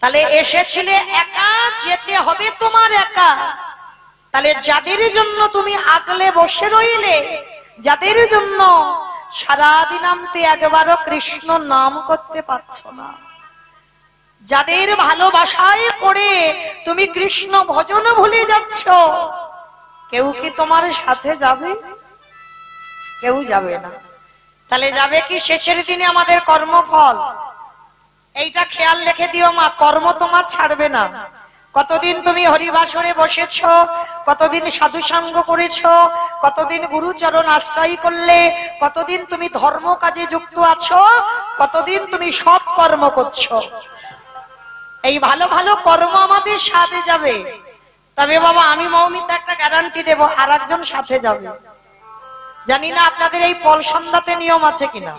তাহলে এসেছিলে একা, যেতে হবে তোমার একা। তাহলে যাদের জন্য তুমি আগলে বসে রইলে, যাদের জন্য সারাদিন আমতে একবারও কৃষ্ণ নাম করতে পারছ না, যাদের ভালোবাসায় পড়ে তুমি কৃষ্ণ ভজন ভুলে যাচ্ছ, কেউ কি তোমার সাথে যাবে? কেউ যাবে না। তাহলে যাবে কি শেষের দিনে আমাদের কর্মফল। এইটা খেয়াল রেখে দিও মা, কর্ম তোমার ছাড়বে না। কতদিন তুমি হরিবাসরে বসেছ, কতদিন সাধু সঙ্গ করেছ, কতদিন গুরুচরণ আশ্রয় করলে, কতদিন তুমি ধর্ম কাজে যুক্ত আছো, কতদিন তুমি সৎ কর্ম করছো। এই ভালো ভালো কর্ম আমাদের সাথে যাবে। তবে বাবা আমি মৌমিতা একটা গ্যারান্টি দেব, আর একজন সাথে যাবে। জানি না আপনাদের এই পল সন্ধ্যাতে নিয়ম আছে কিনা,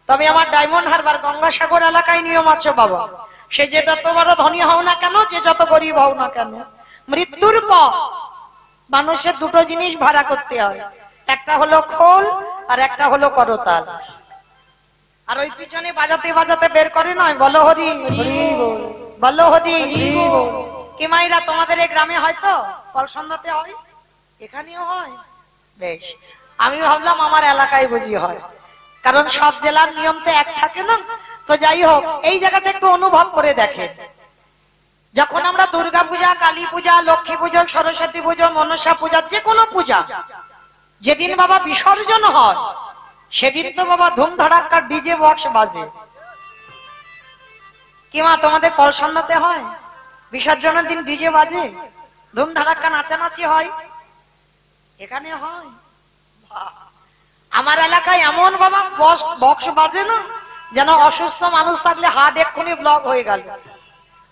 তবে আমার ডায়মন্ড হারবার গঙ্গাসাগর এলাকায় নিয়ম আছে বাবা। সে যে যত বড় ধনী হও না কেন, যে যত গরিব হও না কেন, মৃত্যুর পর মানুষের দুটো জিনিস ভাড়া করতে হয়, একটা হলো খোল আর একটা হলো করতাল। আর ওই পিছনে বাজাতে বাজাতে বের করে নয়, বলো হরি বলো হরি। কি মাইরা তোমাদের এই গ্রামে হয়তো পল সন্ধ্যাতে হয়, এখানেও হয়? বেশ, আমি ভাবলাম আমার এলাকায় বুঝি হয়, কারণ সব জেলার নিয়ম তো এক থাকে না। তো যাই হোক, এই জায়গাটা একটু অনুভব করে দেখেন। যখন আমরা দুর্গা পূজা, কালী পূজা, লক্ষ্মী পূজা, সরস্বতী পূজা, মনসা পূজা, যে কোনো পূজা যেদিন বাবা বিসর্জন হয়, সেদিন তো বাবা ধুমধাড়াক্কা ডিজে বক্স বাজে। কি মা তোমাদের পল সন্ধ্যাতে হয়? বিসর্জনের দিন ডিজে বাজে, ধুমধাড়াক্কা নাচানাচি হয়, এখানে হয়? আমার এলাকায় এমন বাবা বক্স বাজে না, যেন অসুস্থ মানুষ থাকলে হার্ট এক্ষুনি ব্লক হয়ে গেল।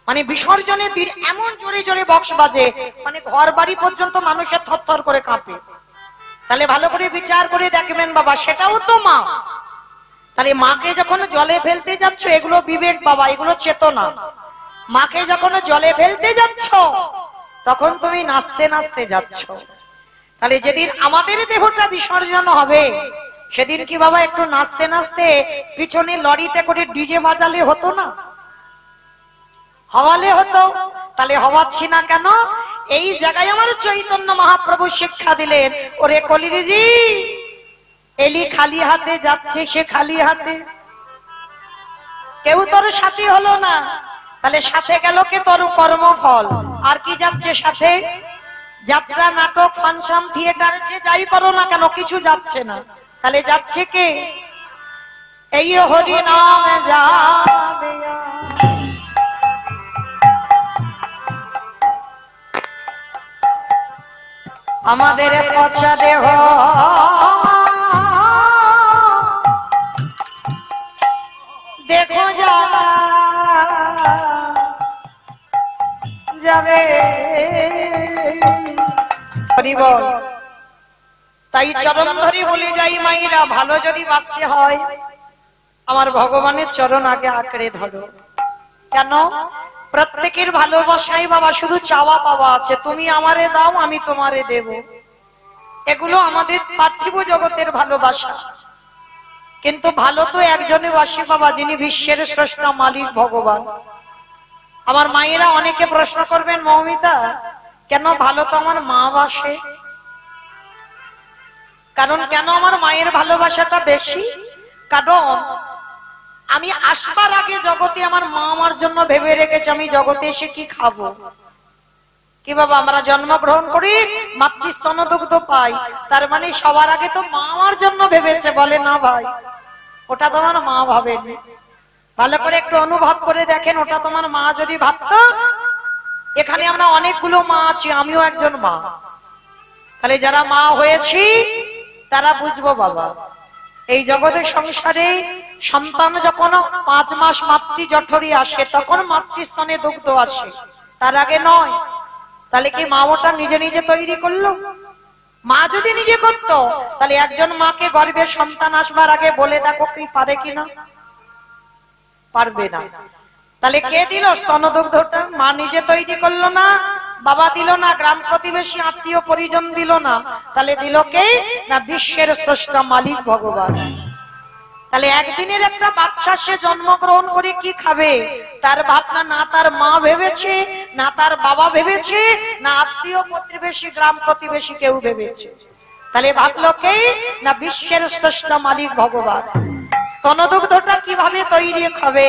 মানে বিসর্জনের দিন এমন জোরে জোরে বক্স বাজে, মানে ঘর বাড়ি পর্যন্ত মানুষের থরথর করে কাঁপে। তাহলে ভালো করে বিচার করে দেখবেন বাবা, সেটাও তো মা। তাহলে মাকে যখন জলে ফেলতে যাচ্ছ, এগুলো বিবেক বাবা, এগুলো চেতনা। মাকে যখন জলে ফেলতে যাচ্ছ, তখন তুমি নাচতে নাচতে যাচ্ছ। তাহলে যেদিন আমাদের দেহটা বিসর্জন হবে, সেদিন কি বাবা একটু নাচতে নাচতে পিছনে লরিতে করে ডিজে বাজালে হতো না? হওয়ালে হতো। তাহলে হওয়াচ্ছি না কেন? এই জায়গায় আমার চৈতন্য মহাপ্রভু শিক্ষা দিলেন, ওরে কলিরিজি, এলি খালি হাতে যাচ্ছে, সে খালি হাতে, কেউ তোর সাথী হলো না। তাহলে সাথে গেল কে? তোর কর্মফল। আর কি যাচ্ছে সাথে? যাত্রা, নাটক, ফাংশন, থিয়েটার, যে যাই করো না কেন, কিছু যাচ্ছে না। তাহলে যাচ্ছে কে? এই হরি নাম যাবে। আমাদের পচা দেহ দেখো যাবে। তাই চরণ ধরি বলে যাই মাইরা, ভালো যদি বাঁচতে হয় আমার ভগবানের চরণ আগে আঁকড়ে ধরো। কেন? প্রত্যেকের ভালোবাসাই বাবা শুধু চাওয়া পাওয়া আছে, তুমি আমারে দাও, আমি তোমারে দেব। এগুলো আমাদের পার্থিব জগতের ভালোবাসা। কিন্তু ভালো তো একজনে বাসে বাবা, যিনি বিশ্বের স্রষ্টা মালিক ভগবান। আমার মায়েরা অনেকে প্রশ্ন করবেন, মৌমিতা কেন ভালো তো আমার মা বাসে? কারণ কেন আমার মায়ের ভালোবাসাটা বেশি? কারণ আমি আসবার আগে জগতে আমার মা আমার জন্য ভেবে রেখেছে আমি জগতে এসে কি খাবো। কি বাবা, আমরা জন্মগ্রহণ করি, মাতৃস্তন দুগ্ধ পাই, তার মানে সবার আগে তো মা আমার জন্য ভেবেছে। বলে না ভাই, ওটা তোমার মা ভাবেনি। ভালো করে একটু অনুভব করে দেখেন, ওটা তোমার মা যদি ভাবতো। এখানে আমরা অনেকগুলো মা আছি, আমিও একজন মা। তাহলে যারা মা হয়েছি তারা বুঝবো বাবা, এই জগতের সংসারে সন্তান যখন 5 মাস মাতৃ জঠরে আসে, তখন মাতৃস্তনে দুগ্ধ আসে, তার আগে নয়। তাহলে কি মা ওটা নিজে নিজে তৈরি করলো? মা যদি নিজে করতো, তাহলে একজন মাকে গর্ভে সন্তান আসবার আগে বলে দেখো কি পারে কিনা? পারবে না। তাহলে কে দিল স্তনদুগ্ধটা? মা নিজে তৈরি করলো না, বাবা দিল না, গ্রাম প্রতিবেশী আত্মীয় পরিজন দিল না, তাহলে দিল কে? না বিশ্বের স্রষ্টা মালিক ভগবান। তাহলে একদিনের একটা বাচ্চা সে জন্মগ্রহণ করে কি খাবে তার ভাবনা না তার মা ভেবেছে, না তার বাবা ভেবেছে, না আত্মীয় প্রতিবেশী গ্রাম প্রতিবেশী কেউ ভেবেছে। তাহলে ভাবলো কে না বিশ্বের শ্রেষ্ঠ মালিক ভগবান। স্তনদুগ্ধটা কিভাবে তৈরি হবে,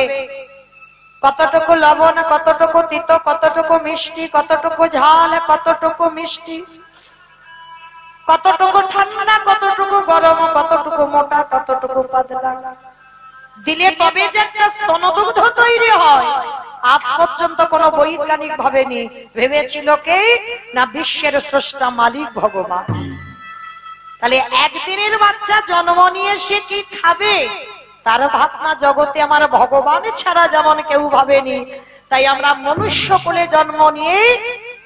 কতটুকু লবণ, কতটুকু তিতো, কতটুকু মিষ্টি, কতটুকু ঝাল, কতটুকু মিষ্টি, কতটুকু ঠান্ডা, কতটুকু গরম, কতটুকু মোটা, কতটুকু পাতলা দিলে তবে যে একটা স্তনদুগ্ধ তৈরি হয়, আজ পর্যন্ত কোন বৈজ্ঞানিক ভাবে ভেবেছিল কে না বিশ্বের স্রষ্টা মালিক ভগবান। তাহলে একদিনের বাচ্চা জন্ম নিয়ে সে কি খাবে তার ভাবনা জগতে আমার ভগবান ছাড়া যেমন কেউ ভাবেনি। তাই আমরা মনুষ্য কোলে জন্ম নিয়ে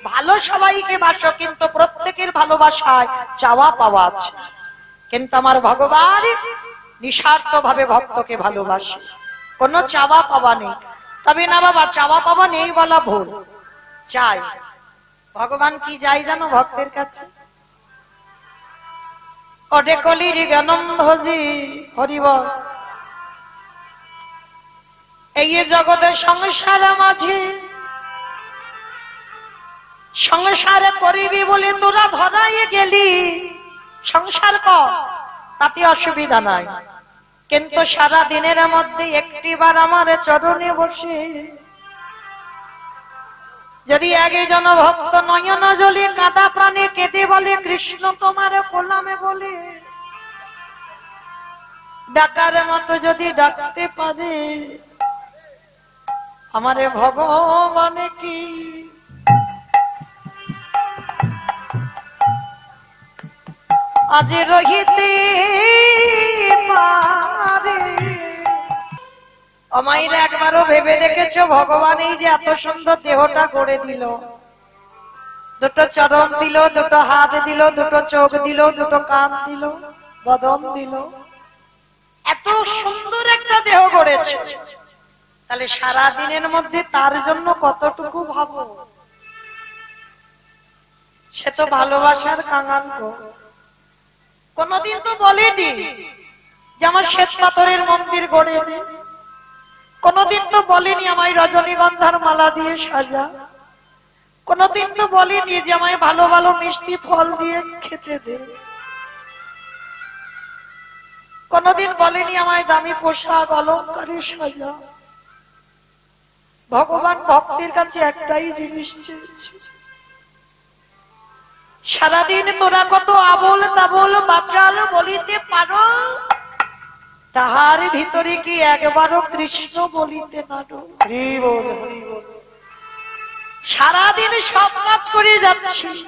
ভালো সবাইকে বাসো, কিন্তু প্রত্যেকের ভালোবাসায় চাওয়া পাওয়া আছে। কিন্তু আমার ভগবান নিঃস্বার্থ ভাবে ভক্তকে ভালোবাসে, কোনো চাওয়া পাওয়া নেই। তবে না বাবা, চাওয়া পাওয়া নেই বলা ভুল, চাই। ভগবান কি চাই জানো ভক্তের কাছে? অডে কলির জ্ঞানন্ধজি হরিবল, এই জগতের সংসার মাঝে সংসার করিবি বলে তোরা ধরাই গেলি, সংসার কর তাতে অসুবিধা নাই, কিন্তু সারা দিনের মধ্যে একটিবার আমার চরণে বসে যদি একজন ভক্ত নয়ন জলে কাঁদা প্রাণে কেঁদে বলে কৃষ্ণ তোমার কোলামে বলে, ডাকার মতো যদি ডাকতে পারে আমারে ভগবান কি আজ রহিতে পারে। অমাইরা একবারও ভেবে দেখেছো ভগবান এই যে এত সুন্দর দেহটা গড়ে দিল, দুটো চরণ দিল, দুটো হাত দিল, দুটো চোখ দিল, দুটো কান দিল, বদন দিল, এত সুন্দর একটা দেহ গড়েছে। তাহলে সারা দিনের মধ্যে তার জন্য কতটুকু ভাবো, সে তো ভালোবাসার কাঙাল গো। কোনদিন তো বলেনি যে আমার শ্বেত পাথরের মন্দির গড়ে দে, কোনদিন তো বলেনি আমায় রজনীগন্ধার মালা দিয়ে সাজা, কোনদিন তো বলেনি যে আমায় ভালো ভালো মিষ্টি ফল দিয়ে খেতে দে, কোনদিন বলেনি আমায় দামি পোশাক অলংকারে সাজা। ভগবান ভক্তের কাছে একটাই জিনিস চেয়েছে, সারাদিন তোরা কত আবোল তাবোল বাচাল বলিতে পারো, তাহার ভিতরে কি একবারও কৃষ্ণ বলিতে পারো? সারাদিন সব কাজ করে যাচ্ছিস,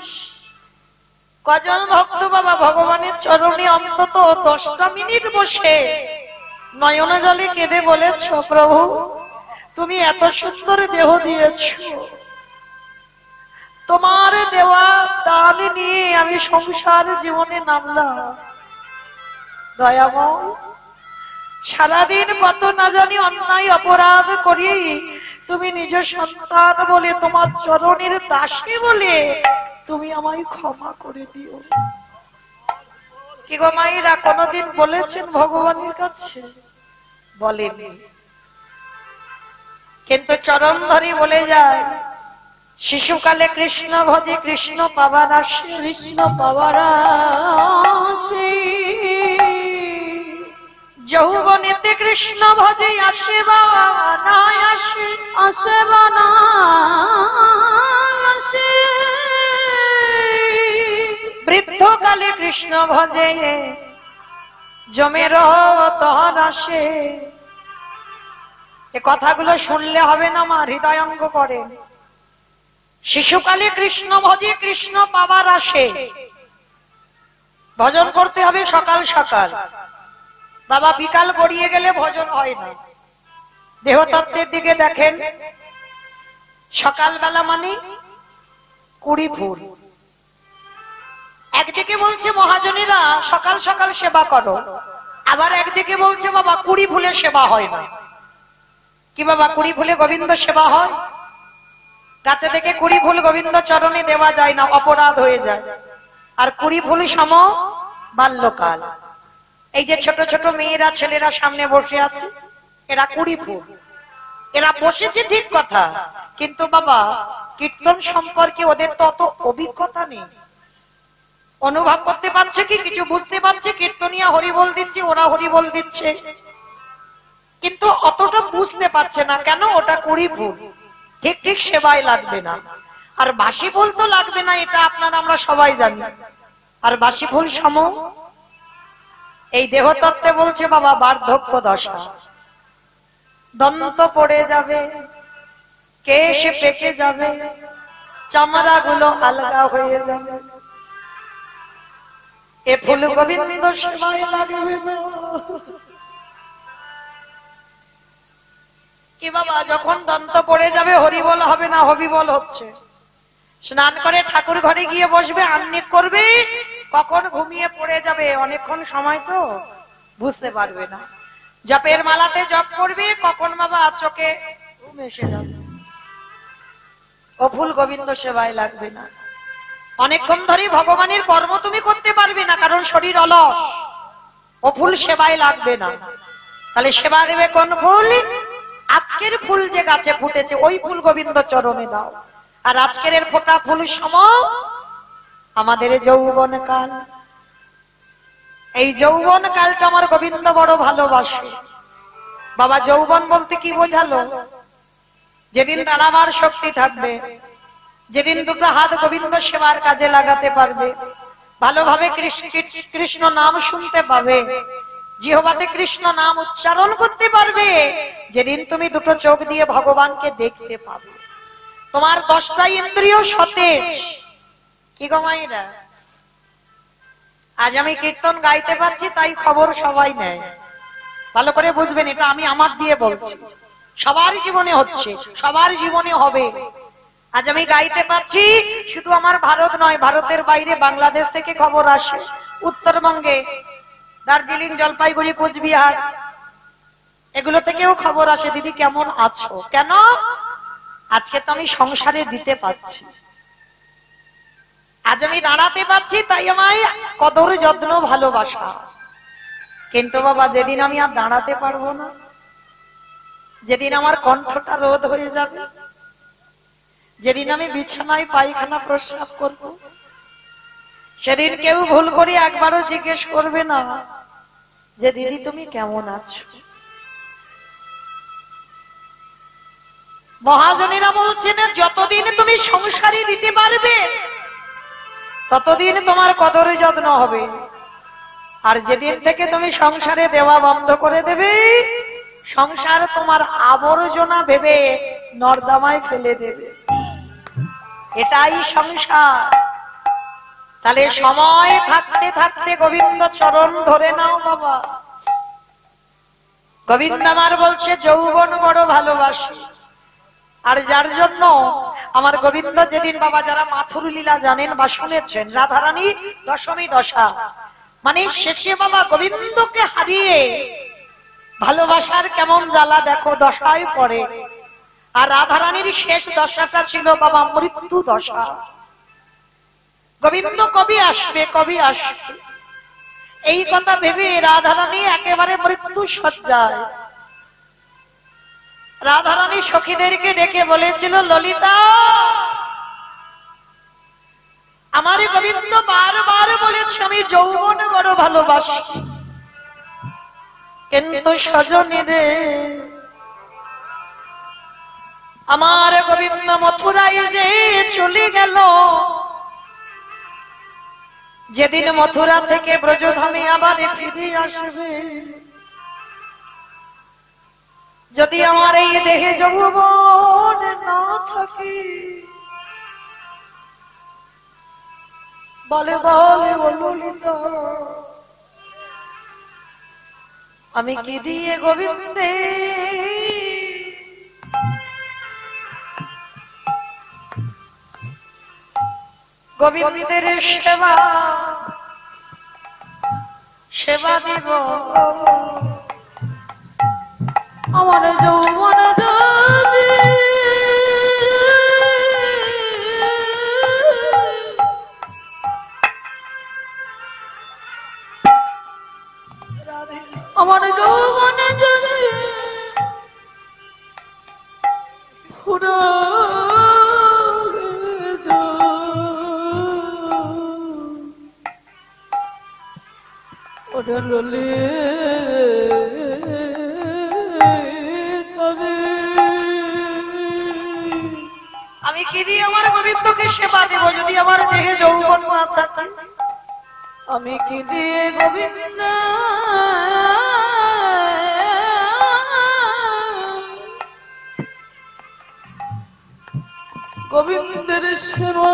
কজন ভক্ত বাবা ভগবানের চরণে অন্তত 10টা মিনিট বসে নয়ন জলে কেঁদে বলেছ প্রভু তুমি এত সুন্দর দেহ দিয়েছ, তোমার দেওয়া দান নিয়ে আমি সংসার জীবনে নামলাম, দয়াময় সারাদিন কত না জানি অন্যায় অপরাধ করি, তুমি নিজ সন্তান বলে তোমার চরণের দাসী বলে তুমি আমায় ক্ষমা করে দিও। কি গো মায়েরা কোনদিন বলেছেন ভগবানের কাছে? বলেনি, কিন্তু চরণ ধরে বলে যায় শিশুকালে কৃষ্ণ ভজে কৃষ্ণ পাবার আসে, কৃষ্ণ পাবার আসে, যৌবনেতে কৃষ্ণ ভজে আসে বা না আসে, আসে বা না আসে, বৃদ্ধকালে কৃষ্ণ ভজে জমের তহর আসে। এ কথাগুলো শুনলে হবে না মা, হৃদয়ঙ্গ করে। শিশুকালে কৃষ্ণ ভজে কৃষ্ণ পাবার আসে, ভজন করতে হবে সকাল সকাল, বাবা বিকাল গড়িয়ে গেলে ভজন হয় না। দেহতত্ত্বের দিকে দেখেন, সকালবেলা মানে 20 ফুল, একদিকে বলছে মহাজনেরা সকাল সকাল সেবা করো, আবার একদিকে বলছে বাবা 20 ফুলে সেবা হয় না। কি বাবা 20 ফুলে গোবিন্দ সেবা হয়? গাছে থেকে 20 ফুল গোবিন্দ চরণে দেওয়া যায় না, অপরাধ হয়ে যায়। আর 20 ফুল সম বাল্যকাল, এই যে ছোট ছোট মেয়েরা ছেলেরা সামনে বসে আছে, এরা 20 ফুট। এরা বসেছে ঠিক কথা, কিন্তু বাবা কীর্তন সম্পর্কে ওদের তো অত অভিজ্ঞতা নেই। অনুভব করতে পারছে কি? কিছু বুঝতে পারছে? কীর্তনিয়া হরিবোল দিচ্ছে, ওরা হরিবোল দিচ্ছে, কিন্তু অতটা বুঝতে পারছে না। কেন? ওটা 20 ফুট, ঠিক ঠিক সেবায় লাগবে না। আর বাসি ফুল তো লাগবে না, এটা আপনারা আমরা সবাই জানি। আর বাসি ফুল সম এই দেহতত্ত্বে বলছে বাবা বার্ধক্য দশা, দন্ত পড়ে যাবে, কেশ পেকে যাবে, চামড়া গুলো আলগা হয়ে যাবে। এ ফুল গোবিন্দ সেবায় লাগবে না। কি বাবা, যখন দন্ত পড়ে যাবে হরিবল হবে না, হবিবল হচ্ছে। স্নান করে ঠাকুর ঘরে গিয়ে বসবে, আহ্নিক করবে, কখন ঘুমিয়ে পড়ে যাবে, অনেকক্ষণ সময় তো বুঝতে পারবে না। জপের মালাতে জপ করবে, কখন বাবা চোখে ঘুম এসে যাবে। ও ফুল গোবিন্দ সেবায় লাগবে না। অনেকক্ষণ ধরে ভগবানের কর্ম তুমি করতে পারবে না, কারণ শরীর অলস। ও ফুল সেবায় লাগবে না। তাহলে সেবা দেবে কোন ফুল? আজকের ফুল যে গাছে ফুটেছে ওই ফুল গোবিন্দ চরণে দাও। আর আজকের এর ফোটা ফুল সম আমাদের যৌবন কাল। এই যৌবন কালটা আমার গোবিন্দ বড় ভালোবাসে। বাবা যৌবন বলতে কি বোঝালো? যেদিন দাঁড়াবার শক্তি থাকবে, যেদিন দুটো হাত গোবিন্দ সেবার কাজে লাগাতে পারবে, ভালোভাবে কৃষ্ণ নাম শুনতে পাবে, জিহ্বাতে কৃষ্ণ নাম উচ্চারণ করতে পারবে, যেদিন তুমি দুটো চোখ দিয়ে ভগবানকে দেখতে পাবে, তোমার 10টা ইন্দ্রিয় সতেজ। কি গো মায়েরা, আজ আমি কীর্তন গাইতে পারছি তাই খবর সবাই নেয়। ভালো করে বুঝবেন, এটা আমি আমার দিয়ে বলছি, সবার জীবনে হচ্ছে, সবার জীবনে হবে। আজ আমি গাইতে পারছি, শুধু আমার ভারত নয়, ভারতের বাইরে বাংলাদেশ থেকে খবর আসে, উত্তরবঙ্গে দার্জিলিং, জলপাইগুড়ি, কোচবিহার এগুলো থেকেও খবর আসে, দিদি কেমন আছো? কেন? আজকে তো আমি সংসারে দিতে পারছি, আজ আমি দাঁড়াতে পারছি, তাই আমায় কদর যত্ন ভালোবাসা। কিন্তু বাবা যেদিন আমি আর দাঁড়াতে পারবো না, যেদিন আমার কণ্ঠটা রোধ হয়ে যাবে, যেদিন আমি বিছানায় পায়খানা প্রস্রাব করব, সেদিন কেউ ভুল করে একবারও জিজ্ঞেস করবে না যে দিদি তুমি কেমন আছো। মহাজনেরা বলছেন যতদিন তুমি সংসারে দিতে পারবে ততদিন তোমার কদর যত্ন হবে, আর যেদিন থেকে তুমি সংসারে দেওয়া বন্ধ করে দেবে, সংসার তোমার আবর্জনা ভেবে নর্দমায় ফেলে দেবে। এটাই সংসার। তাহলে সময় থাকতে থাকতে গোবিন্দ চরণ ধরে নাও বাবা। গোবিন্দ আমার বলছে যৌবন বড় ভালোবাসি, আর যার জন্য আমার গোবিন্দ যেদিন বাবা, যারা মাথুর লীলা জানেন বা শুনেছেন, রাধারানী দশমী দশা মানে শেষে বাবা গোবিন্দকে হারিয়ে ভালোবাসার কেমন জ্বালা দেখো দশায় পড়ে। আর রাধারানীর শেষ দশাটা ছিল বাবা মৃত্যু দশা। গোবিন্দ কবি আসবে, কবি আসবে, এই কথা ভেবে রাধারানী একেবারে মৃত্যু সজ্জায়। রাধারানী সখীদেরকে ডেকে বলেছিল, ললিতা আমার গোবিন্দ বারবার বলেছে আমি যৌবন বড় ভালোবাসি, কিন্তু সজনী রে আমার গোবিন্দ মথুরায় যে চলে গেল, যেদিন মথুরা থেকে ব্রজধামে আবার ফিরে আসবে, যদি আমার এই দেহে যৌবন না থাকে, বলে বলে ললিতা আমি কি দিয়ে গোবিন্দে গোবিন্দের সেবা সেবা দিব, আমার যৌবন যদি আমি কি দিয়ে আমার গোবিন্দকে সেবা দেব যদি আমার দেহে যৌবন না থাকে? আমি কি দিয়ে গোবিন্দের সেবা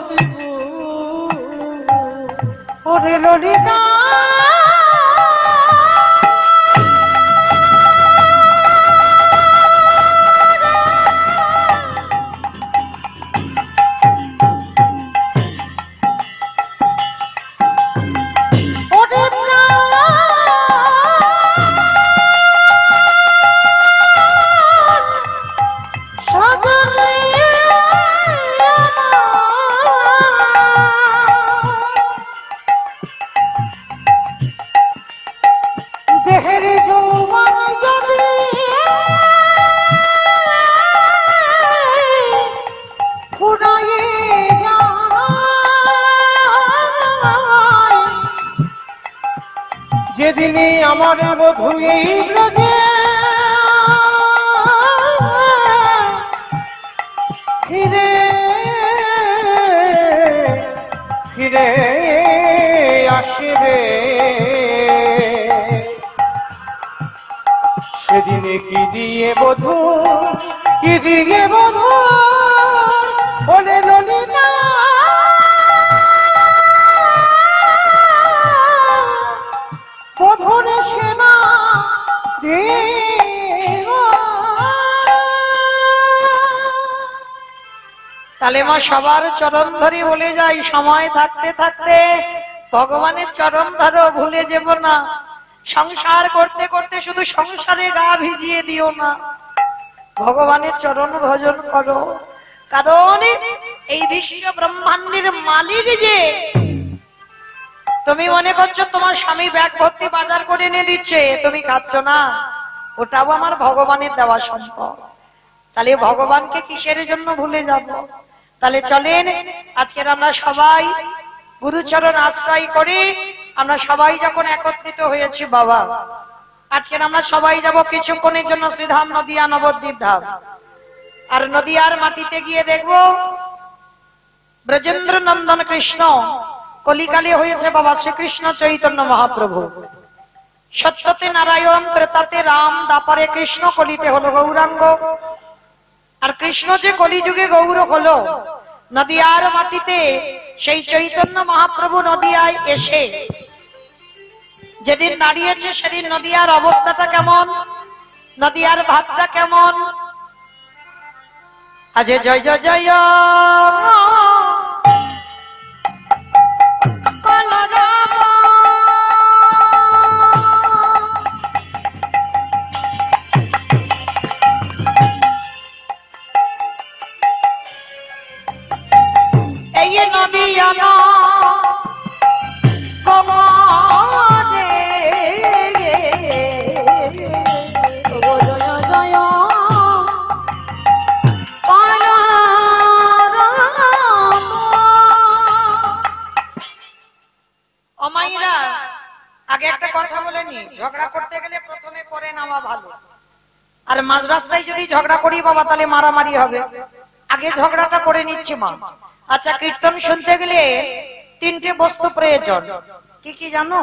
দেব? ওরে ললিতা যেদিনে আমার বধূ এই ব্রজে ফিরে ফিরে আসবে, সেদিনে কি দিয়ে বধূ, কি দিয়ে বধূ বলে ললিতা বধূরে সেবা দেব। তাহলে মা সবার চরণ ধরে বলে যাই, সময় থাকতে থাকতে ভগবানের চরণ ধরো, ভুলে যাব না। সংসার করতে করতে শুধু সংসারে গা ভিজিয়ে দিও না, ভগবানের চরণ ভজন করো। কারণ এই বিশ্ব ব্রহ্মাণ্ডের মালিক যে, তুমি মনে করছো তোমার স্বামী ব্যাগ ভর্তি বাজার করে এনে দিচ্ছে, তুমি খাচ্ছ না, ওটাও আমার ভগবানের দেওয়া সম্পদ। তাহলে ভগবানকে কিসের জন্য ভুলে যাব? তাহলে চলেন আজকের আমরা সবাই গুরুচরণ আশ্রয় করে আমরা সবাই যখন একত্রিত হয়েছি বাবা, আজকের আমরা সবাই যাব কিছুক্ষণের জন্য শ্রীধাম নদিয়া নবদ্বীপ ধাম। আর নদিয়ার মাটিতে গিয়ে দেখবো ব্রজেন্দ্র নন্দন কৃষ্ণ কলিকালে হয়েছে বাবা শ্রীকৃষ্ণ চৈতন্য মহাপ্রভু। সত্যতে নারায়ণ, ত্রেতাতে রাম, দাপারে কৃষ্ণ, কলিতে হলো গৌরাঙ্গ। আর কৃষ্ণ যে কলিযুগে গৌর হলো নদিয়ার মাটিতে, সেই চৈতন্য মহাপ্রভু নদিয়ায় এসে যেদিন দাঁড়িয়েছে সেদিন নদিয়ার অবস্থাটা কেমন, নদিয়ার ভাবটা কেমন? আজ জয় জয় জয় এই নদিয়া আগে একটা কথা বলে নি, ঝগড়া করতে গেলে প্রথমে পরে নামা ভালো। আর মাঝ রাস্তায় যদি ঝগড়া করি বাবা তাহলে মারামারি হবে, আগে ঝগড়াটা করে নিচ্ছি মা। আচ্ছা, কীর্তন শুনতে গেলে তিনটে বস্তু প্রয়োজন, কি কি জানো?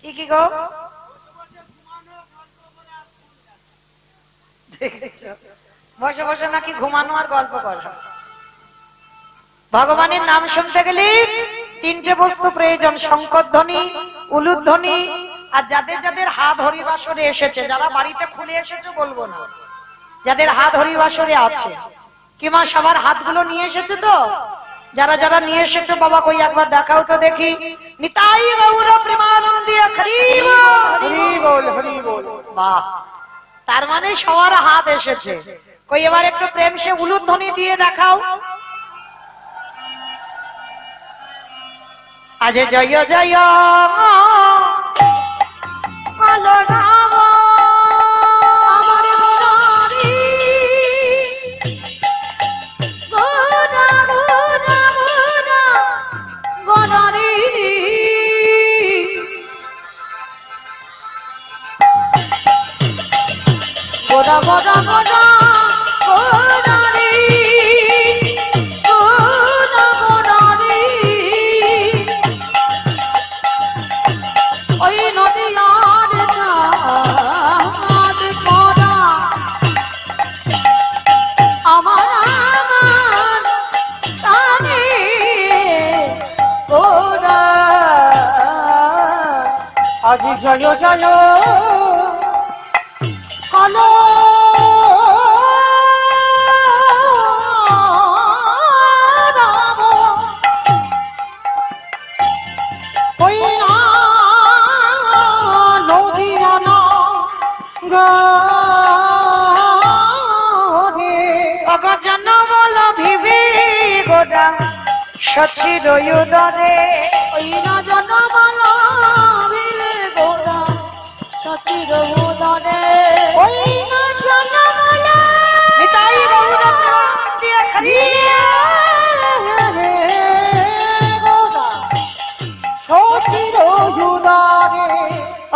কি কি গো? বসে বসে নাকি ঘুমানো আর গল্প করা। ভগবানের নাম শুনতে গেলে তিনটে বস্তু প্রয়োজন, শঙ্করধ্বনি, উলুধ্বনি, আর যাদের যাদের হাত হরিবাসরে এসেছে, যারা বাড়িতে খুলে এসেছে বলবো না, যাদের হাত হরিবাসরে আছে। কিমা সবার হাতগুলো নিয়ে এসেছে তো? যারা যারা নিয়ে এসেছে বাবা কই একবার দেখাও তো দেখি। নিতাই গৌর প্রেমানন্দে হরি বল হরি বল। বাহ, তার মানে সবার হাত এসেছে। কই এবার একটু প্রেম সে উলুধ্বনি দিয়ে দেখাও। আজ জয় জয় বল রাম, আমার গোরা গোরা গোরা গোরা রে গোরা গোরা রে ওই নদিয়ার চাঁদ পরা আমার আমার টানে গোরা আজি জয় জয় কালো জনমল ভিবি গোরা সচির উদরে ওই না জনমল ভিবি গোরা সচির উদরে ওই না জনমল নিতাই গৌর দিয়ে খালি গোরা সচির উদরে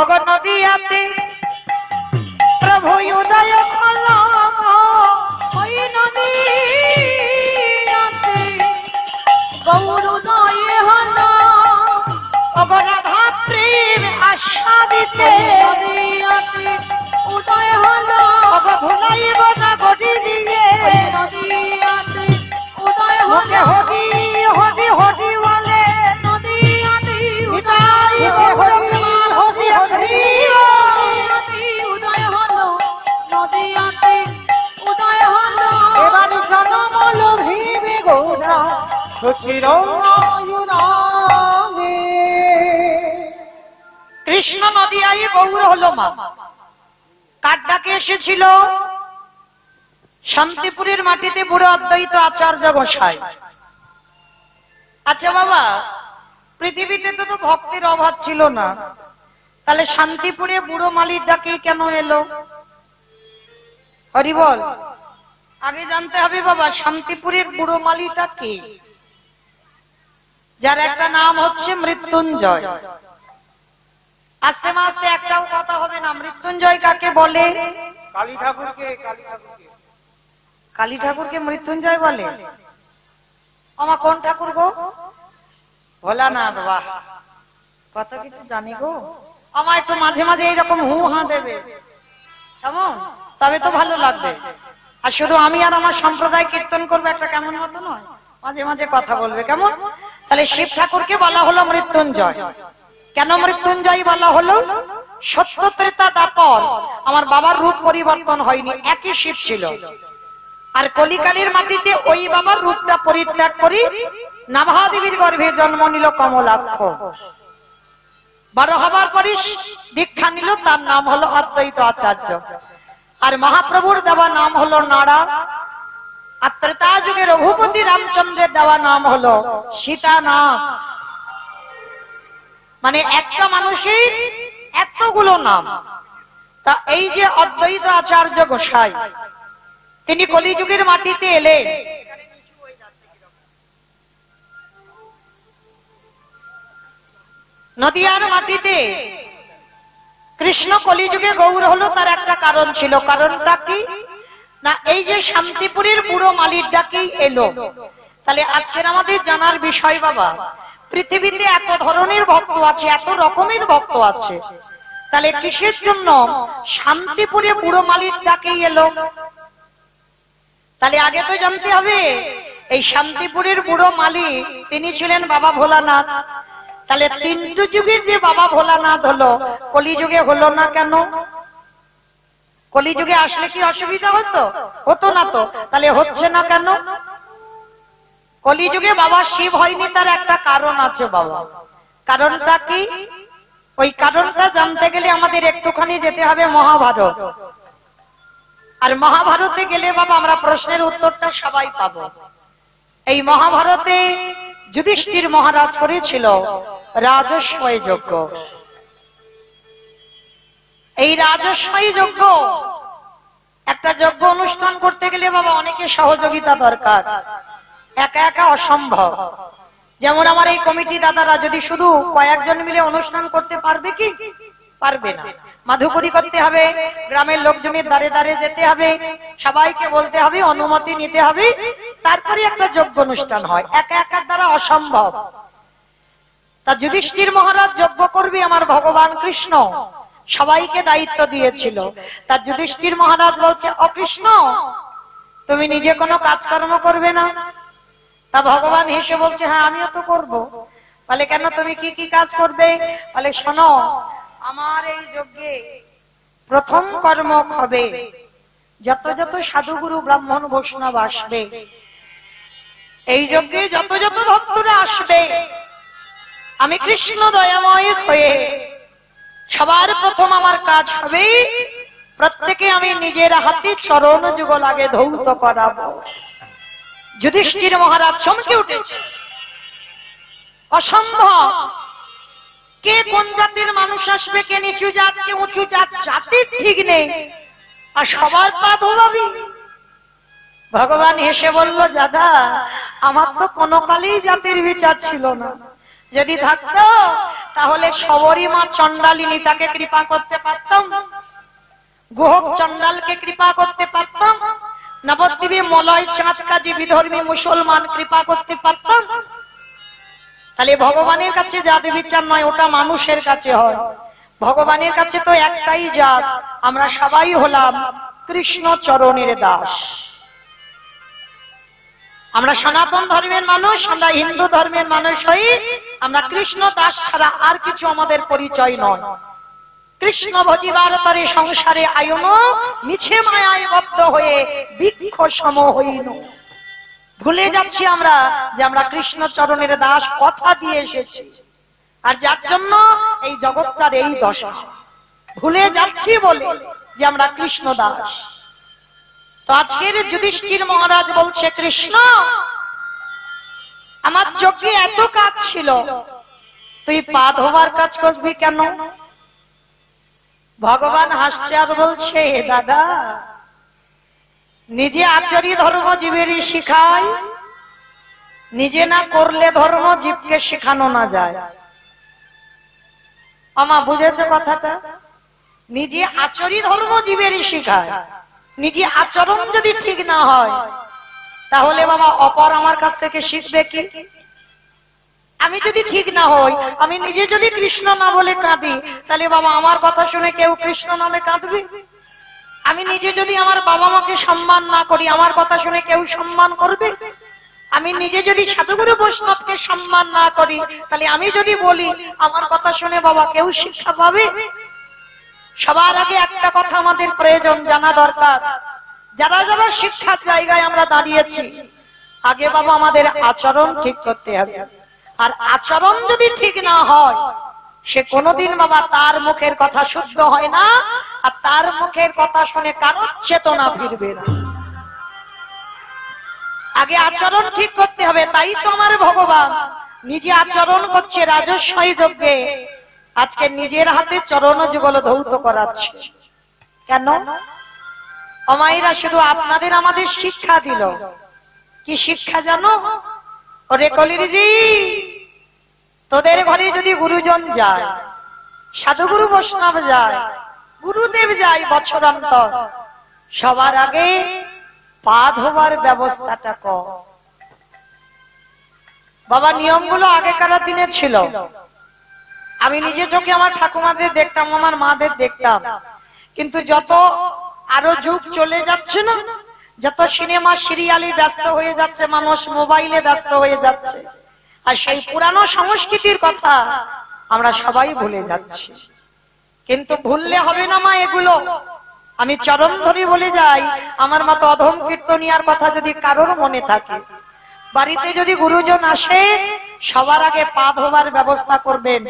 অগর নদিয়াতে প্রভু উদয় খল ওই নদিয়াতে গৌর উদয় হল অগর রাধা প্রেম আস্বাদিতে নদিয়াতে উদয় হল অগর ভুলাইব না গড়ি দিয়ে নদিয়াতে উদয় হল হরি হরি হরি বলে নদিয়াতে উদয় হরি হরি হরি উদয় হল নদিয়াতে উদয় হল এবার জনমল ভিবি গোরা সচির উদরে কৃষ্ণ নদিয়ায় গৌর হলো মা কার ডাকে এসেছিল শান্তিপুরের মাটিতে বুড়ো অদ্বৈত আচার্য গোসাই আচ্ছা বাবা পৃথিবীতে তো ভক্তের অভাব ছিল না তাহলে শান্তিপুরে বুড়ো মালির ডাকে কেন এলো হরি বল আগে জানতে হবে বাবা শান্তিপুরের বুড়ো মালিটা কে যার একটা নাম হচ্ছে মৃত্যুঞ্জয় আস্তে আস্তে একটাও কথা হবে না মৃত্যুঞ্জয় কাকে বলে কালী ঠাকুরকে কালী ঠাকুরকে মৃত্যুঞ্জয় বলে আমার কোন ঠাকুর গো ভোলানাথ বাহ কত কিছু জানি গো আমার একটু মাঝে মাঝে এইরকম হু হা দেবে কেমন তবে তো ভালো লাগবে আর শুধু আমি আর আমার সম্প্রদায় কীর্তন করবে একটা কেমন মতো নয় মাঝে মাঝে কথা বলবে কেমন তাহলে শিব ঠাকুরকে বলা হলো মৃত্যুঞ্জয় কেন মৃত্যুঞ্জয় বলা হলো সত্য ত্রেতা দাপর আমার বাবার রূপ পরিবর্তন হয়নি একই শিব ছিল আর কলিকালের মাটিতে ওই বাবার রূপটা পরিত্যাগ করি নাভা দেবীর গর্ভে জন্ম নিল কমলাক্ষ বড় হবার পরে দীক্ষা নিল তার নাম হলো অদ্বৈত আচার্য আর মহাপ্রভুর দেওয়া নাম হলো নারা আর ত্রেতা যুগে রঘুপতি রামচন্দ্রের দেওয়া নাম হলো সীতানাথ মানে একটা মানুষের এতগুলো নাম তা এই যে অদ্বৈত আচার্য গোসাই তিনি কলিযুগের মাটিতে এলেন নদিয়ার মাটিতে কৃষ্ণ কলিযুগে গৌর হলো তার একটা কারণ ছিল কারণটা কি না এই যে শান্তিপুরের বুড়ো মালির ডাকেই এলো তাহলে আজকের আমাদের জানার বিষয় বাবা পৃথিবীতে এত ধরনের ভক্ত আছে এত রকমের ভক্ত আছে তাহলে কিসের জন্য শান্তিপুরে বুড়ো মালির ডাকেই এলো তাহলে আগে তো জানতে হবে এই শান্তিপুরের বুড়ো মালিক তিনি ছিলেন বাবা ভোলানাথ তাহলে তিনটু যুগে যে বাবা ভোলানাথ হলো কলিযুগে হলো না কেন কলিযুগে আসলে কি অসুবিধা হতো না তো তাহলে হচ্ছে না কেন কলিযুগে বাবা শিব হয়নি তার একটা কারণ আছে বাবা কারণটা কি ওই কারণটা জানতে গেলে আমাদের একটুখানি যেতে হবে মহাভারত আর মহাভারতে গেলে বাবা আমরা প্রশ্নের উত্তরটা সবাই পাবো এই মহাভারতে যুধিষ্ঠির মহারাজ করেছিল রাজস্বয় যজ্ঞ এই রাজস্বয় যজ্ঞ একটা যজ্ঞ অনুষ্ঠান করতে গেলে বাবা অনেকের সহযোগিতা দরকার একা একা অসম্ভব যেমন আমার এই কমিটি দাদারা যদি শুধু কয়েকজন মিলে অনুষ্ঠান করতে পারবে কি পারবে না মাধুকরী করতে হবে, গ্রামের লোকজনের দ্বারে দ্বারে যেতে হবে, সবাইকে বলতে হবে, অনুমতি নিতে হবে, তারপরে একটা যজ্ঞ অনুষ্ঠান হয়। একা একার দ্বারা অসম্ভব। তা যুধিষ্ঠির মহারাজ যজ্ঞ করবে আমার ভগবান কৃষ্ণ সবাইকে দায়িত্ব দিয়েছিল। তা যুধিষ্ঠির মহারাজ বলছে, অকৃষ্ণ তুমি নিজে কোনো কাজকর্ম করবে না? তা ভগবান হেসে বলছে, হ্যাঁ আমিও তো করবো। বলে, কেন তুমি কি কি কাজ করবে? বলে, শোনো, আমার এই যজ্ঞে প্রথম কর্ম হবে যত যত সাধুগুরু ব্রাহ্মণ বৈষ্ণব আসবে, এই যজ্ঞে যত যত ভক্তরা আসবে, আমি কৃষ্ণ দয়াময় হয়ে সবার প্রথম আমার কাজ হবে প্রত্যেকে আমি নিজের হাতে চরণ যুগল আগে ধৌত করাবো। যুধিষ্ঠির মহারাজ চমকে উঠেছে। অসম্ভব। কে কোন জাতির মানুষ আসবে, কে নিচু জাত, কে উঁচু জাত, জাতির ঠিক নেই, আর সবার পা ধোবাবি। ভগবান হেসে বলল, দাদা আমার তো কোনো কালেই জাতির বিচার ছিল না। যদি থাকতো তাহলে সবরী মা চণ্ডালিনী তাকে কৃপা করতে পারতাম, গুহক চণ্ডালকে কৃপা করতে পারতাম, নবদ্বীপে মলয় চাঁদ কাজী বিধর্মী মুসলমান কৃপা করতে পারতাম। তাহলে ভগবানের কাছে জাতি বিচার নয়, ওটা মানুষের কাছে হয়। ভগবানের কাছে তো একটাই জাত, আমরা সবাই হলাম কৃষ্ণ চরণের দাস। আমরা সনাতন ধর্মের মানুষ, আমরা হিন্দু ধর্মের মানুষ হই, আমরা কৃষ্ণ দাস ছাড়া আর কিছু আমাদের পরিচয় নয়। কৃষ্ণ ভজিবার তরে সংসারে আয়ন, মিছে মায়ায় বদ্ধ হয়ে বৃক্ষ সম হইন। ভুলে যাচ্ছি আমরা যে আমরা কৃষ্ণ চরণের দাস, কথা দিয়ে এসেছি, আর যার জন্য এই জগৎটার এই দশা। ভুলে যাচ্ছি বলে যে আমরা কৃষ্ণ দাস। তো আজকের যুধিষ্ঠির মহারাজ বলছে, কৃষ্ণ আমার যজ্ঞে এত কাজ ছিল, তুই পা ধোবার কাজ করবি কেন? ভগবান হাসছে আর বলছে, দাদা নিজে আচরি ধর্ম জীবেরই শিখায়, নিজে না করলে ধর্ম জীবকে শেখানো না যায়। আমা বুঝেছে কথাটা? নিজে আচরি ধর্ম জীবেরই শিখায়, নিজে আচরণ যদি ঠিক না হয় তাহলে বাবা অপর আমার কাছ থেকে শিখবে কি? আমি যদি ঠিক না হই, আমি নিজে যদি কৃষ্ণ না বলে কাঁদি, তাহলে বাবা আমার কথা শুনে কেউ কৃষ্ণ নামে কাঁদবে? আমি নিজে যদি আমার বাবা মাকে সম্মান না করি, আমার কথা শুনে কেউ সম্মান করবে? আমি নিজে যদি সাধুগুরু বৈষ্ণবকে সম্মান না করি, তাহলে আমি যদি বলি আমার কথা শুনে বাবা কেউ শিক্ষা পাবে? সবার আগে একটা কথা আমাদের প্রয়োজন জানা দরকার, যারা যারা শিক্ষার জায়গায় আমরা দাঁড়িয়েছি, আগে বাবা আমাদের আচরণ ঠিক করতে হবে। আর আচরণ যদি ঠিক না হয়, সে কোনোদিন বাবা তার মুখের কথা শুদ্ধ হয় না, আর তার মুখের কথা শুনে কারোর চেতনা ফিরবে না। আগে আচরণ ঠিক করতে হবে। তাই তো আমার ভগবান নিজে আচরণ করছে রাজস্বী যজ্ঞে, আজকে নিজের হাতে চরণ যুগল ধৌত করাচ্ছে। কেন? অমাইরা শুধু আপনাদের আমাদের শিক্ষা দিল। কি শিক্ষা জানো? ওরে কলিরিজি, তোদের ঘরে যদি গুরুজন যায়, সাধুগুরু বৈষ্ণব যায়, গুরুদেব যায় বছরান্তর, সবার আগে পা ধোবার ব্যবস্থাটা কর। বাবা নিয়মগুলো আগেকার দিনে ছিল। আমি নিজে চোখে আমার ঠাকুমাদের দেখতাম, আমার মাদের দেখতাম, কিন্তু যত আরো যুগ চলে যাচ্ছে না, যত সিনেমা সিরিয়ালে ব্যস্ত হয়ে যাচ্ছে মানুষ, মোবাইলে ব্যস্ত হয়ে যাচ্ছে, আর সেই পুরানো সংস্কৃতির কথা আমরা সবাই ভুলে যাচ্ছি। কিন্তু ভুললে হবে না মা এগুলো। আমি চরণ ধরে বলে যাই, আমার মতো অধম কীর্তনিয়ার কথা যদি কারোর মনে থাকে, বাড়িতে যদি গুরুজন আসে, সবার আগে পা ধোবার ব্যবস্থা করবেন।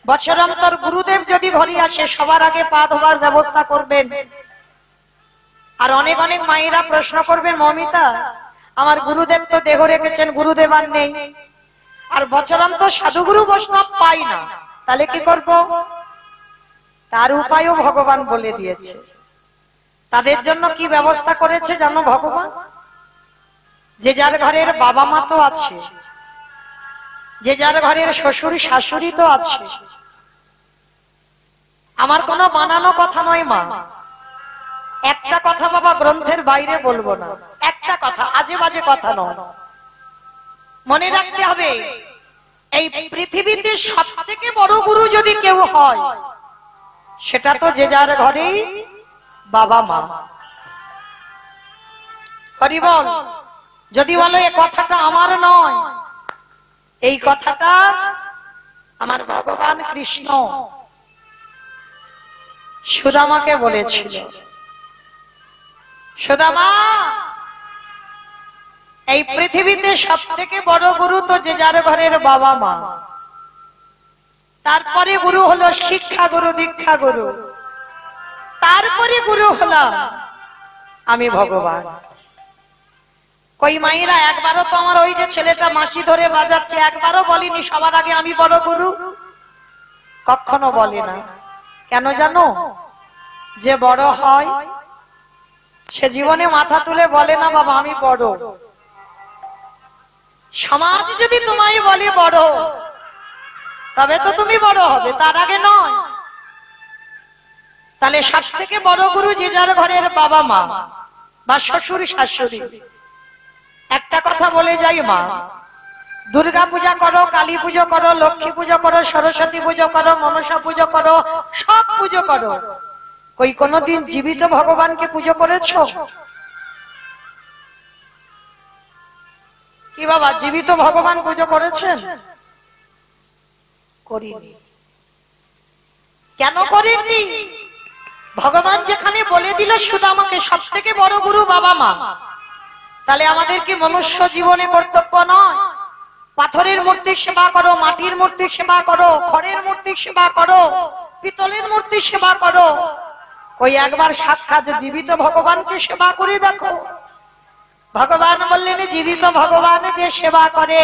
বছরান্তর গুরুদেব যদি ঘরে আসে, সবার আগে পা ধোবার ব্যবস্থা করবেন। আর অনেক অনেক মায়েরা প্রশ্ন করবেন, মমিতা আমার গুরুদেব তো দেহ রেখেছেন, গুরুদেব আর নেই, আর বছরান্তর সাধুগুরু বৈষ্ণব পাই না, তাহলে কি করব? তার উপায়ও ভগবান বলে দিয়েছে। তাদের জন্য কি ব্যবস্থা করেছে জানো ভগবান? যে যার ঘরের বাবা মা তো আছে, যে যার ঘরের শ্বশুর শাশুড়ি তো আছে, আমার কোনো বানানো কথা নয় মা। একটা কথা বাবা গ্রন্থের বাইরে বলবো না, একটা কথা, আজে বাজে কথা নয়। মনে রাখতে হবে, এই পৃথিবীতে সব থেকে বড় গুরু যদি কেউ হয়, সেটা তো যে যার ঘরে বাবা মা। হরি বল। যদি বলো এই কথাটা আমার নয়, এই কথাটা আমার ভগবান কৃষ্ণ সুদামাকে বলেছিল, সুদামা এই পৃথিবীতে সব থেকে বড় গুরু তো যে যার ঘরের বাবা মা। তারপরে গুরু হলো শিক্ষা গুরু, দীক্ষা গুরু, তারপরে গুরু হলাম আমি ভগবান। কই মাইরা একবারও তো আমার ওই যে ছেলেটা মাসি ধরে বাজাচ্ছে, একবারও বলিনি সবার আগে আমি বড় গুরু? কখনো বলে না। কেন জানো? যে বড় হয় সে জীবনে মাথা তুলে বলে না বাবা আমি বড়। সমাজ যদি তোমায় বলে বড়, তবে তো তুমি বড় হবে, তার আগে নয়। তাহলে সব থেকে বড় গুরু যে যার ঘরের বাবা মা বা শ্বশুর শাশুড়ি। একটা কথা বলে যাই মা, দুর্গা পূজা করো, কালী পুজো করো, লক্ষ্মী পুজো করো, সরস্বতী পুজো করো, মনসা পুজো করো, সব পুজো করো, কই কোনদিন জীবিত ভগবানকে পুজো করেছো? কি বাবা জীবিত ভগবান পুজো করেছেন? করিনি। কেন করেননি? ভগবান যেখানে বলে দিল সুদামাকে সব থেকে বড় গুরু বাবা মা, তাহলে আমাদের কি মনুষ্য জীবনে কর্তব্য নয়? পাথরের মূর্তির সেবা করো, মাটির মূর্তির সেবা করো, খড়ের মূর্তির সেবা করো, পিতলের মূর্তির সেবা করো, ওই একবার সাক্ষাৎ জীবিত ভগবানকে সেবা করে দেখো। ভগবান বললেন জীবিত ভগবান যে সেবা করে,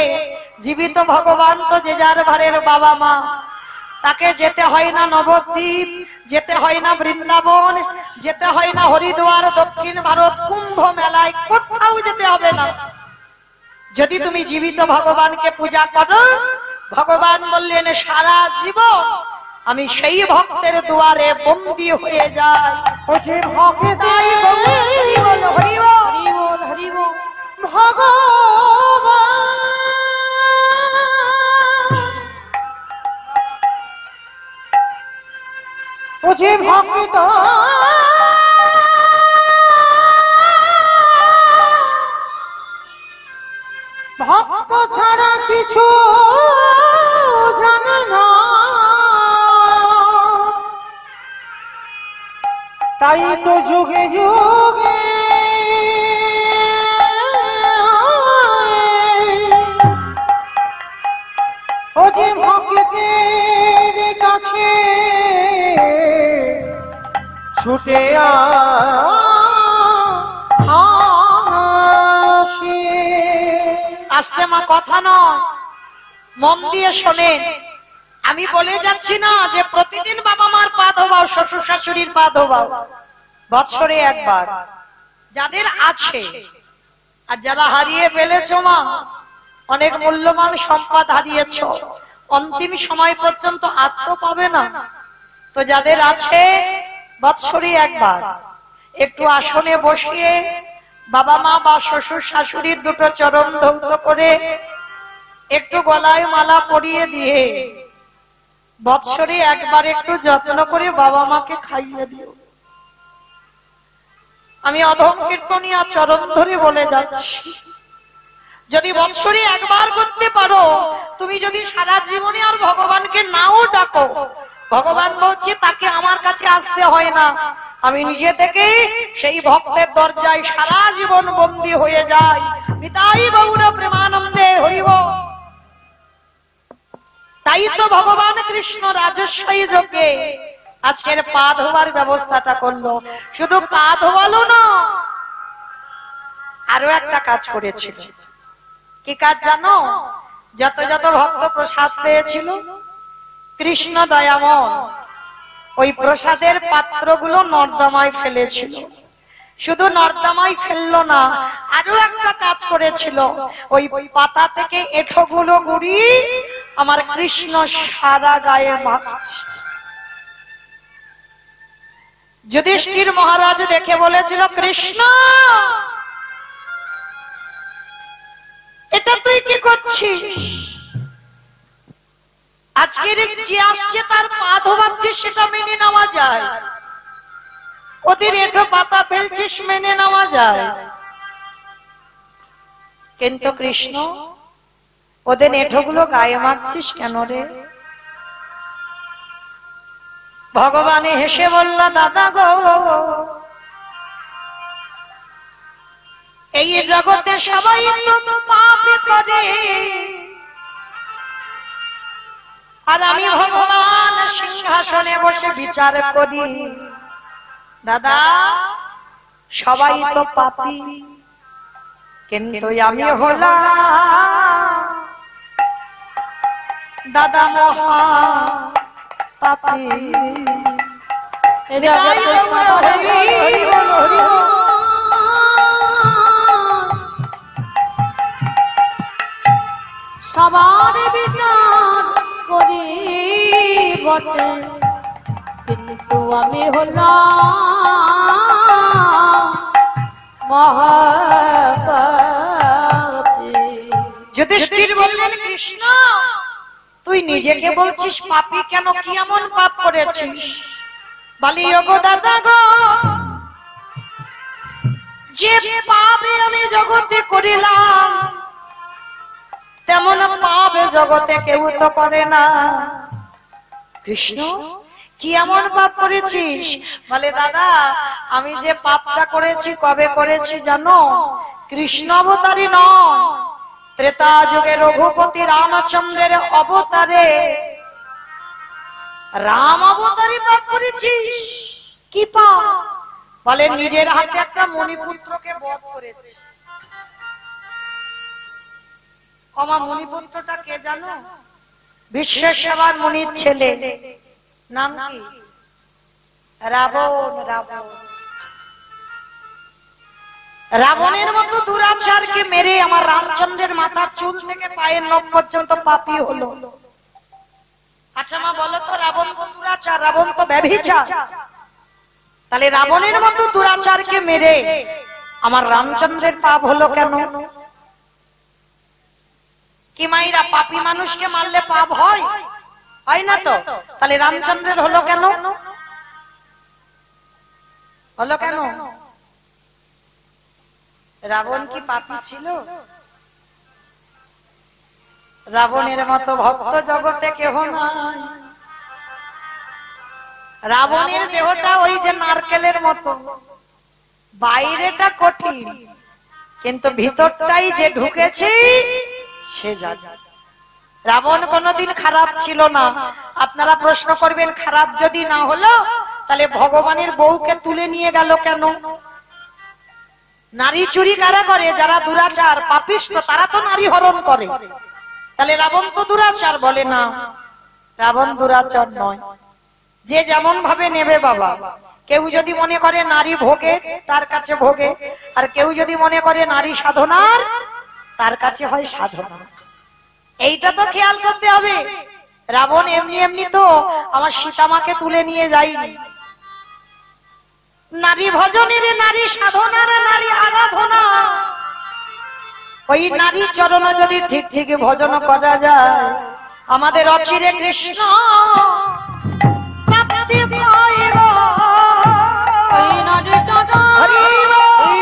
জীবিত ভগবান তো যে যার ঘরের বাবা মা। তাকে যেতে হয় না নবদ্বীপ, যেতে হয় না বৃন্দাবন, যেতে হয় না হরিদ্বার, দক্ষিণ ভারত, কুম্ভ মেলায়, কোথাও যেতে হবে না। যদি তুমি জীবিত ভগবানকে পূজা করো, ভগবান বললেন সারা জীবন আমি সেই ভক্তের দুয়ারে বন্দী হয়ে যাই। ভক্ত ভক্ত ছাড়া কিছু জানে না, তাই তো যুগে যুগে ও যে ভক্তের কাছে ছুটে আসতে মা কথা নয়, মন দিয়ে শোনেন। আমি বলে যাচ্ছি না যে প্রতিদিন বাবা মার পা ধোবাও, শ্বশুর শাশুড়ির পা ধোবাও, বৎসরে একবার। যাদের আছে আর যারা হারিয়ে ফেলেছো মা, অনেক মূল্যবান সম্পদ হারিয়েছ, অন্তিম সময় পর্যন্ত আত্ম পাবে না। তো যাদের আছে বৎসরে একবার একটু আসনে বসিয়ে বাবা মা বা শ্বশুর শাশুড়ির দুটো চরণ ধৌত করে একটু গলায় মালা পরিয়ে দিয়ে বৎসরে একবার একটু যত্ন করে বাবা মাকে খাইয়ে দিও। আমি অধম কীর্তনিয়া চরণ ধরে বলে যাচ্ছি, যদি বৎসরে একবার করতে পারো, তুমি যদি সারা জীবনে আর ভগবানকে নাও ডাকো, ভগবান বলছে তাকে আমার কাছে আসতে হয় না, আমি নিজে থেকে সেই ভক্তের দরজায় সারা জীবন বন্দী হয়ে যাই। নিতাই গৌর প্রেমানন্দে হরি বল। তাই তো ভগবান কৃষ্ণ রাজস্বী যোগে আজকের পা ধোয়ার ব্যবস্থাটা করলো। শুধু পা ধোয়ালো না, আরো একটা কাজ করেছিল। কি কাজ জানো? যত যত ভক্ত প্রসাদ পেয়েছিল, কৃষ্ণ দয়াময় ওই প্রসাদের পাত্রগুলো নর্দমায় ফেলেছিল। শুধু নর্দমায় ফেললো না, আরো একটা কাজ করেছিল। ওই পাতা থেকে এঁঠোগুলো গুড়ি আমার কৃষ্ণ সারা গায়ে মাখছে। যুধিষ্ঠির মহারাজ দেখে বলেছিল, কৃষ্ণ এটা তুই কি করছিস? আজকের যে আসছে তার পা ধোবাচ্ছিস, সেটা মেনে নেওয়া যায়। ওদের এঁঠো পাতা ফেলছিস, মেনে নেওয়া যায়। কিন্তু কৃষ্ণ ওদের এঁঠোগুলো গায়ে মাখছিস কেন রে? ভগবান হেসে বলল, দাদা গো, এই জগতে সবাই তো পাপ করে, আর আমি ভগবান সিংহাসনে বসে বিচার করি। দাদা সবাই তো পাপী, কিন্তু আমি হলাম দাদা মহা পাপী। সবার বিচার করি বটে, কিন্তু আমি হলাম মহাপাপী। যুধিষ্ঠির বললেন, কৃষ্ণ তুই নিজেকে বলছিস পাপী কেন? কি এমন পাপ করেছিস? বলি, ওগো দাদা গো, যে পাপে আমি জগতে করিলাম, তেমন পাপ জগতে কেউ তো করে না। কৃষ্ণ কি এমন পাপ করেছিস? বলে, দাদা আমি যে পাপটা করেছি কবে করেছি জানো? কৃষ্ণ অবতারী নয়, ত্রেতা যুগে রঘুপতি রামচন্দ্রের অবতারে, রাম অবতারী পাপ করেছিস। কি পাপ? বলে, নিজের হাতে একটা মণিপুত্রকে বধ করেছে। আমার মণিপুত্রটা কে জানো? বিশ্বেশ্বর মুনির ছেলে, নাম কি? রাবণ। রাবণের মতো দুরাচারকে মেরে আমার রামচন্দ্রের মাথার চুল থেকে পায়ের নখ পর্যন্ত পাপী হলো। আচ্ছা মা বলো তো, রাবণ তো দুরাচার, রাবণ তো ব্যভিচার, তাহলে রাবণের মতো দুরাচারকে মেরে আমার রামচন্দ্রের পাপ হলো কেন? কি মাইরা, পাপী মানুষকে মারলে পাপ হয়? হয় না তো। তাহলে রামচন্দ্রের হলো কেন? হলো কেন? রাবণ কি পাপী ছিল? রাবণের মতো ভক্ত জগতে কেহ নাই। রাবণের দেহটা ওই যে নারকেলের মতো, বাইরেটা কঠিন, কিন্তু ভিতরটাই যে ঢুকেছে সে জানে। রাবণ কোনদিন খারাপ ছিল না। আপনারা প্রশ্ন করবেন, খারাপ যদি না হলো তাহলে ভগবানের বউকে তুলে নিয়ে গেল কেন? নারী চুরি কারা করে? যারা দুরাচার পাপিষ্ঠ, তারা তো নারী হরণ করে। তাহলে রাবণ তো দুরাচার? বলে না, রাবণ দুরাচার নয়। যে যেমন ভাবে নেবে বাবা। কেউ যদি মনে করে নারী ভোগে, তার কাছে ভোগে, আর কেউ যদি মনে করে নারী সাধনার, তার কাছে হয় সাধনা। এইটা তো খেয়াল করতে হবে। রাবণ এমনি এমনি তো আমার সীতামাকে তুলে নিয়ে যায়নি। নারী ভজনের, নারী সাধনার, নারী আরাধনা, ওই নারী চরণ যদি ঠিক ঠিক ভজন করা যায়, আমাদের অচিরে কৃষ্ণ প্রাপ্তি পায় গো। ওই নারী চরণ হরি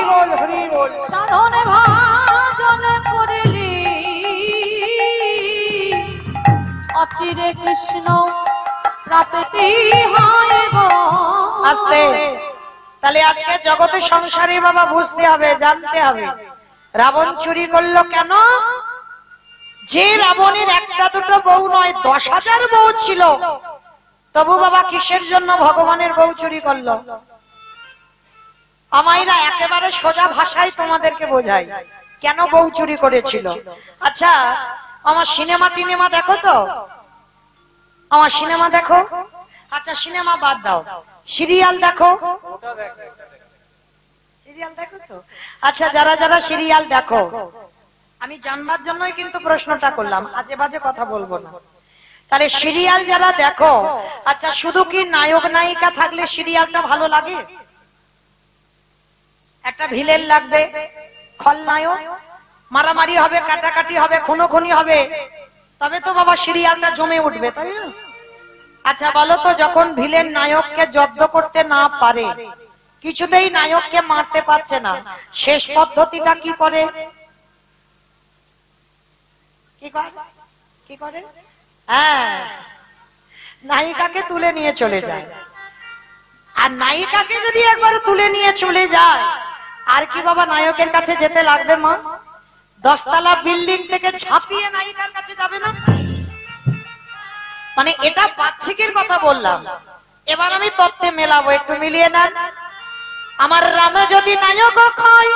বল, হরি বল। সাধনে ভজন করিলি, অচিরে কৃষ্ণ প্রাপ্তি হয় গো। আস্তে। তাহলে আজকে জগতে সংসারে বাবা বুঝতে হবে, জানতে হবে, রাবণ চুরি করলো কেন? যে রাবণের একটা দুটো বউ নয়, 10,000 বউ ছিল, তবু বাবা কিসের জন্য ভগবানের বউ চুরি করলো? আমাইরা একেবারে সোজা ভাষায় তোমাদেরকে বোঝাই কেন বউ চুরি করেছিল। আচ্ছা আমার সিনেমা টিনেমা দেখো তো? আমার সিনেমা দেখো? আচ্ছা সিনেমা বাদ দাও, সিরিয়াল দেখো? সিরিয়াল দেখো তো? আচ্ছা যারা যারা সিরিয়াল দেখো, আমি জানবার জন্যই কিন্তু প্রশ্নটা করলাম, আজে বাজে কথা বলবো না। তাহলে সিরিয়াল যারা দেখো, আচ্ছা শুধু কি নায়ক নায়িকা থাকলে সিরিয়ালটা ভালো লাগে? একটা ভিলেন লাগবে, খলনায়ক, মারামারি হবে, কাটাকাটি হবে, খুনোখুনি হবে, তবে তো বাবা সিরিয়ালটা জমে উঠবে, তাই না? আচ্ছা বলো তো, যখন ভিলেন নায়ককে জব্দ করতে না পারে, কিছুতেই নায়ককে মারতে পারছে না, শেষ পদ্ধতিটা কি করে? কি করে? হ্যাঁ, নায়িকাকে তুলে নিয়ে চলে যায়। আর নায়িকাকে যদি একবার তুলে নিয়ে চলে যায়, আর কি বাবা নায়কের কাছে যেতে লাগবে? মা 10 তলা বিল্ডিং থেকে ঝাঁপিয়ে নায়িকার কাছে যাবে না? মানে এটা বাহ্যিকের কথা বললাম, এবার আমি তত্ত্বে মেলাবো, একটু মিলিয়ে নেন। আমার রামে যদি নায়ক হয়,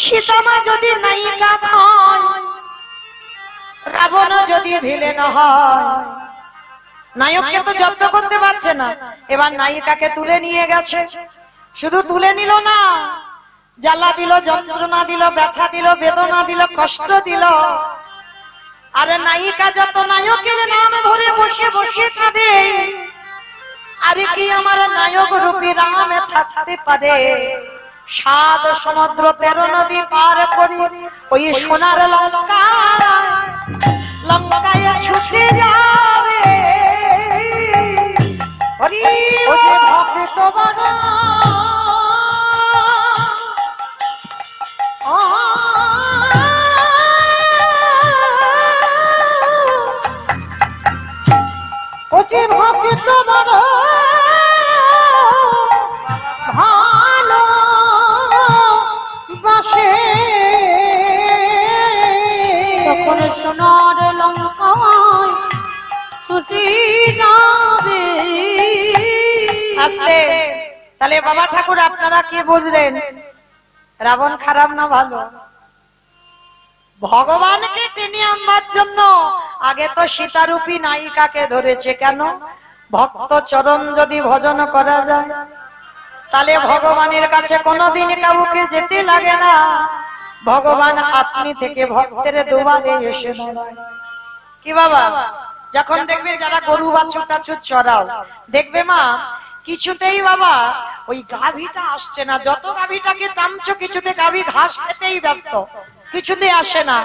সীতামা যদি নায়িকা হয়, রাবণ যদি ভিলেন হয়, নায়ককে তো জব্দ করতে পারছে না, এবার নায়িকাকে তুলে নিয়ে গেছে। শুধু তুলে নিল না, জ্বালা দিল, যন্ত্রণা দিল, ব্যথা দিল, বেদনা দিল, কষ্ট দিল। আরে নায়িকা যত নায়কের নাম ধরে বসে বসে কাঁদে, আরে কি আমার নায়ক রূপী রামে থাকতে পারে? 7 সমুদ্র 13 নদী পার করি ওই সোনার লঙ্কায় ছুটে যাবে। তখন সোনার লঙ্কায় ছুটে যাবে। আস্তে, তাহলে বাবা ঠাকুর আপনারা কি বুঝলেন? রাবণ খারাপ না ভালো? ভগবানকে টেনে আনবার জন্য আগে তো সীতারূপী নায়িকাকে ধরেছে। কেন? ভক্ত চরণ যদি ভজন করা যায়, তাহলে ভগবানের কাছে কোনোদিন কাউকে যেতে লাগে না, ভগবান আপনি থেকে ভক্তের দুয়ারে এসে দাঁড়ায়। কি বাবা, যখন দেখবে যারা গরু বাছুর টাছুর চড়াও, দেখবে মা কিছুতেই বাবা ওই গাভীটা আসছে না, যত গাভীটাকে টানছো কিছুতে গাভী ঘাস খেতেই ব্যস্ত, কিছুতে আসে না।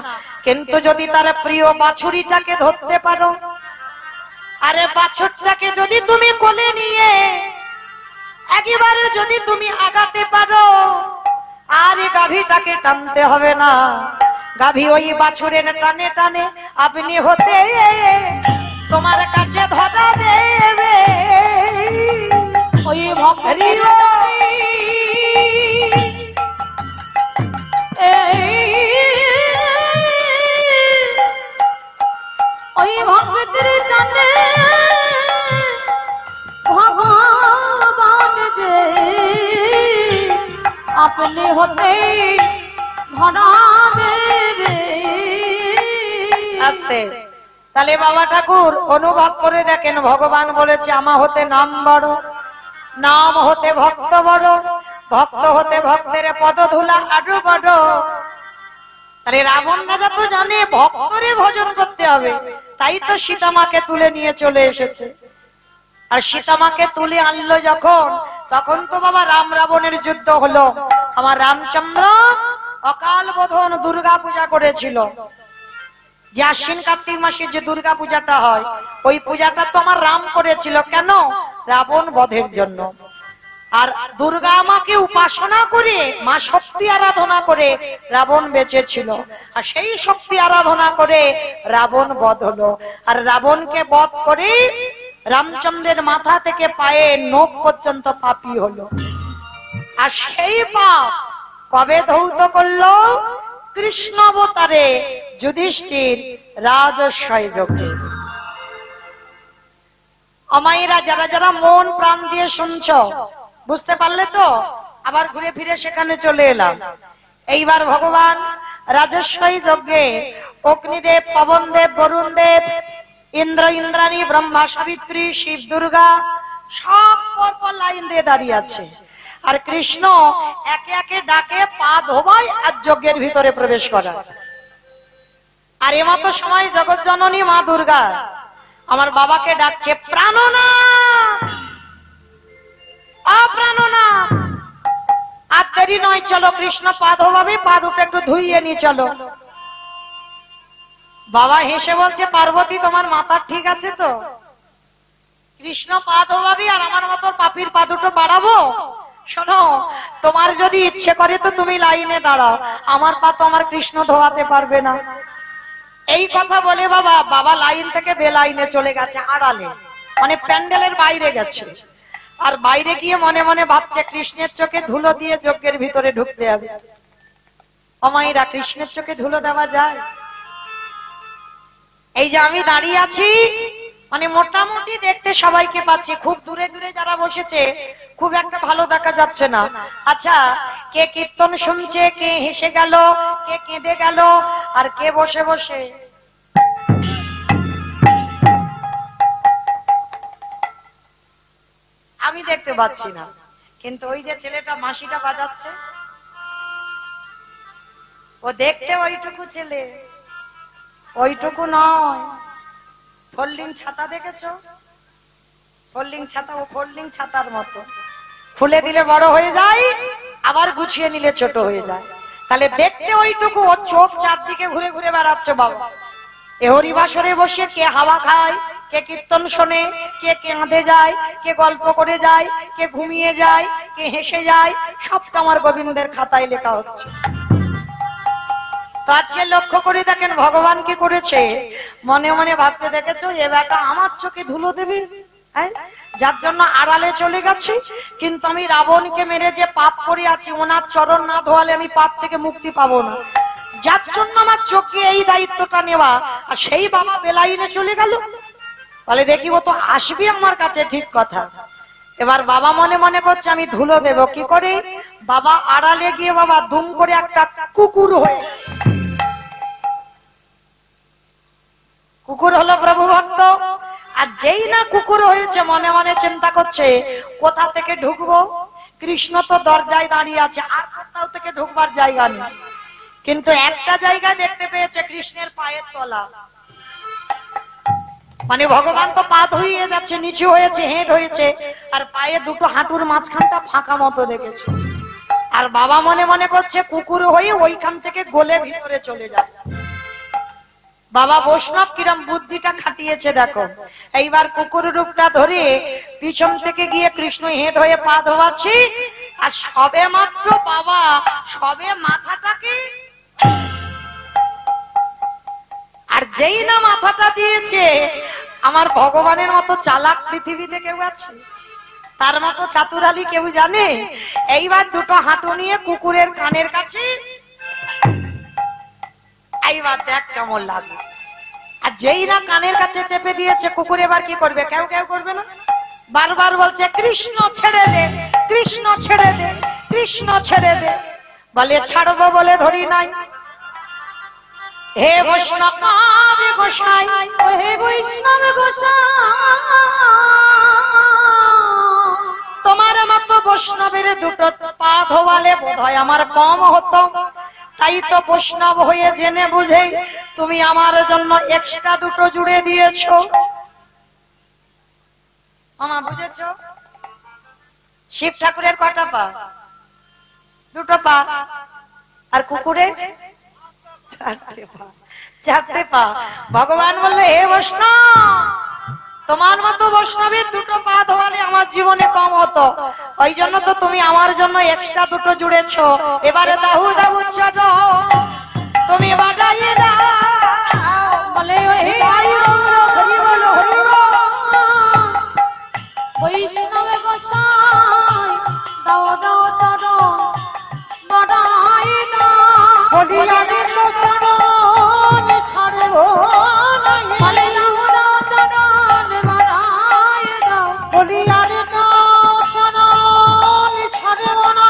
কিন্তু যদি তার প্রিয় বাছুরিটাকে ধরতে পারো, আরে বাছুরটাকে যদি তুমি কোলে নিয়ে একেবারে যদি তুমি আগাতে পারো, আর গাভীটাকে টানতে হবে না, গাভী ওই বাছুরের টানে টানে আপনি হতে তোমার কাছে ধরাবে। ওই ভক্তি ওই ভক্তের টানে ভগবান যে আপনি হতে ধরা দেবে। আস্তে, তাহলে বাবা ঠাকুর অনুভব করে দেখেন, ভগবান বলেছে আমা হতে নাম বড়, নাম হতে ভক্ত বড়, ভক্ত হতে ভক্তের পদধূলা আরো বড়। তাহলে রাবণ রাজা তো জানে ভক্তরে ভজন করতে হবে, তাই তো সীতামাকে তুলে নিয়ে চলে এসেছে। আর সীতামাকে তুলে আনলো যখন, তখন তো বাবা রাম রাবণের যুদ্ধ হলো। আমার রামচন্দ্র অকাল বোধন দুর্গা পূজা করেছিল, যে আশ্বিন কার্তিক মাসের যে দুর্গা পূজাটা হয়, ওই পূজাটা তো আমার রাম করেছিল। কেন? রাবণ বধের জন্য। আর দুর্গা মাকে উপাসনা করে, মা শক্তি আরাধনা করে রাবণ বেঁচে ছিল, আর সেই শক্তি আরাধনা করে রাবণ বধ হলো। আর রাবণকে বধ করে রামচন্দ্রের মাথা থেকে পায়ে নখ পর্যন্ত পাপী হলো। আর সেই পাপ কবে ধৌত করলো? কৃষ্ণ অবতারে যুধিষ্ঠির রাজস্বয় যোগে। অমায়েরা যারা যারা মন প্রাণ দিয়ে শুনছ, বুঝতে পারলে তো? আবার ঘুরে ফিরে সেখানে চলে এলাম। এইবার ভগবান রাজস্বয় যজ্ঞে অগ্নিদেব, পবনদেব, বরুণদেব, ইন্দ্র, ইন্দ্রাণী, ব্রহ্মা, সাবিত্রী, শিব, দুর্গা সব পরপর লাইন দিয়ে দাঁড়িয়ে আছে। আর কৃষ্ণ একে একে ডাকে পা ধোবায় আর যজ্ঞের ভিতরে প্রবেশ করা। আর এমতো সময় জগৎ জননী মা দুর্গা আমার বাবাকে ডাকছে, প্রাণনাথ, অপ্রাণনাথ, আর দেরি নয়, চলো কৃষ্ণ পা ধোবাবে, পা দুটো একটু ধুইয়ে নিয়ে চলো। বাবা হেসে বলছে, পার্বতী তোমার মাথা ঠিক আছে তো? কৃষ্ণ পা ধোবাবি আর আমার মতো পাপির পা দুটো বাড়াবো? শোনো, তোমার যদি ইচ্ছে করে তো তুমি লাইনে দাঁড়াও, আমার পা তো আমার কৃষ্ণ ধোয়াতে পারবে না। এই কথা বলে বাবা লাইন থেকে বেলাইনে চলে গেছে, আড়ালে, মানে প্যান্ডেলের বাইরে গেছে। আর বাইরে গিয়ে মনে মনে ভাবছে, কৃষ্ণের চোখে ধুলো দিয়ে যজ্ঞের ভিতরে ঢুকতে হবে। অমাইরা, কৃষ্ণের চোখে ধুলো দেওয়া যায়? এই যে আমি দাঁড়িয়ে আছি, মানে মোটামুটি দেখতে সবাইকে পাচ্ছি, খুব দূরে দূরে যারা বসেছে খুব একটা ভালো দেখা যাচ্ছে না। আচ্ছা, কে কীর্তন শুনছে, কে হেসে গেল, কে কেঁদে গেল, আর কে বসে বসে আমি দেখতে পাচ্ছি না। কিন্তু ওই যে ছেলেটা মাসিটা বাজাচ্ছে, ও দেখতে ওইটুকু ছেলে, ওইটুকু নয়। ফোল্ডিং ছাতা দেখেছো? ফোল্ডিং ছাতা, ও ফোল্ডিং ছাতার মতো, খুলে দিলে বড় হয়ে যায়, আবার গুছিয়ে নিলে ছোট হয়ে যায়। তাহলে দেখতে ওইটুকু, ও চোখ চারদিকে ঘুরে ঘুরে বেড়াচ্ছে বাবা। এ হরিবাসরে বসে কে হাওয়া খায়, কে কীর্তন শোনে, কে কাঁদে যায়, কে গল্প করে যায়, কে ঘুমিয়ে যায়, কে হেসে যায়, সবটা আমার গোবিন্দের খাতায় লেখা হচ্ছে। তো আজকে লক্ষ্য করে দেখেন ভগবান কি করেছে, মনে মনে ভাবছে, দেখেছো এ বেটা আমার চোখে ধুলো দেবে, যার জন্য আড়ালে চলে গেছি। কিন্তু আমি রাবণকে মেরে যে পাপ করে আছি, ওনার চরণ না ধোয়ালে আমি পাপ থেকে মুক্তি পাবো না, যার জন্য আমার চোখে এই দায়িত্বটা নেওয়া। আর সেই বাবা বেলাইনে চলে গেল, তাহলে দেখি ও তো আসবি আমার কাছে, ঠিক কথা। এবার বাবা মনে মনে করছে আমি ধুলো দেব কি করে। বাবা আড়ালে গিয়ে বাবা দুম করে একটা কুকুর হয়ে, কুকুর হলো প্রভু ভক্ত। আর যেই না কুকুর হয়েছে, মনে মনে চিন্তা করছে কোথা থেকে ঢুকবো। কৃষ্ণ তো দরজায় দাঁড়িয়ে আছে, আর কোথাও থেকে ঢুকবার জায়গা নেই। কিন্তু একটা জায়গা দেখতে পেয়েছে, কৃষ্ণের পায়ের তলা, মানে ভগবান তো পা ধুইয়ে যাচ্ছে, নিচু হয়েছে, হেঁট হয়েছে, আর পায়ে দুটো হাঁটুর মাঝখানটা ফাঁকা মতো দেখেছে। আর বাবা মনে মনে করছে কুকুর হয়ে ওইখান থেকে গলে ভিতরে চলে যায়। বাবা বৈষ্ণব কিরম বুদ্ধিটা খাটিয়েছে দেখো। এইবার কুকুর রূপটা ধরে পিছন থেকে গিয়ে কৃষ্ণ হেঁট হয়ে পা ধোয়াচ্ছে। আর সবে মাত্র বাবা সবে মাথাটাকে, আর যেই না মাথাটা দিয়েছে, আমার ভগবানের মতো চালাক পৃথিবীতে কেউ আছে? তার মতো চাতুরালি কেউ জানে? এইবার দুটো হাঁটু নিয়ে কুকুরের কানের কাছে, এইবার দেখ কেমন লাগে। আর যেই না কানের কাছে চেপে দিয়েছে, কুকুর এবার কি করবে? কেউ কেউ করবে না, বারবার বলছে কৃষ্ণ ছেড়ে দে, কৃষ্ণ ছেড়ে দে, কৃষ্ণ ছেড়ে দে। বলে ছাড়বো বলে ধরি নাই। হে বৈষ্ণব গোসাই, হে বৈষ্ণব গোসাই, তোমার মতো বৈষ্ণবের দুটো পা ধোয়ালে বোধহয় আমার কম হতো। তাই তো বৈষ্ণব হয়ে জেনে বুঝে তুমি আমার জন্য এক্সট্রা দুটো জুড়ে দিয়েছো। মামা বুঝেছো? শিব ঠাকুরের কটা পা? দুটো পা। আর কুকুরের চারটে পা, চারটে পা। ভগবান বললে হে বৈষ্ণব, তোমার মতো বৈষ্ণবের দুটো পা ধোয়ালে আমার জীবনে কম হতো, ওই জন্য তো তুমি আমার জন্য এক্সট্রা দুটো জুড়েছো। এবারে দাহু দাহু ছোট তুমি বাজাইয়ে দাও। বলে বৈষ্ণব গোসাই, দাও দাও চরণ বড়াই দাও। বলি আমি তো চরণ ছাড়বো না, বলে দাও দাও চরণ বড়াই দাও। বলি আমি তো চরণ ছাড়বো না,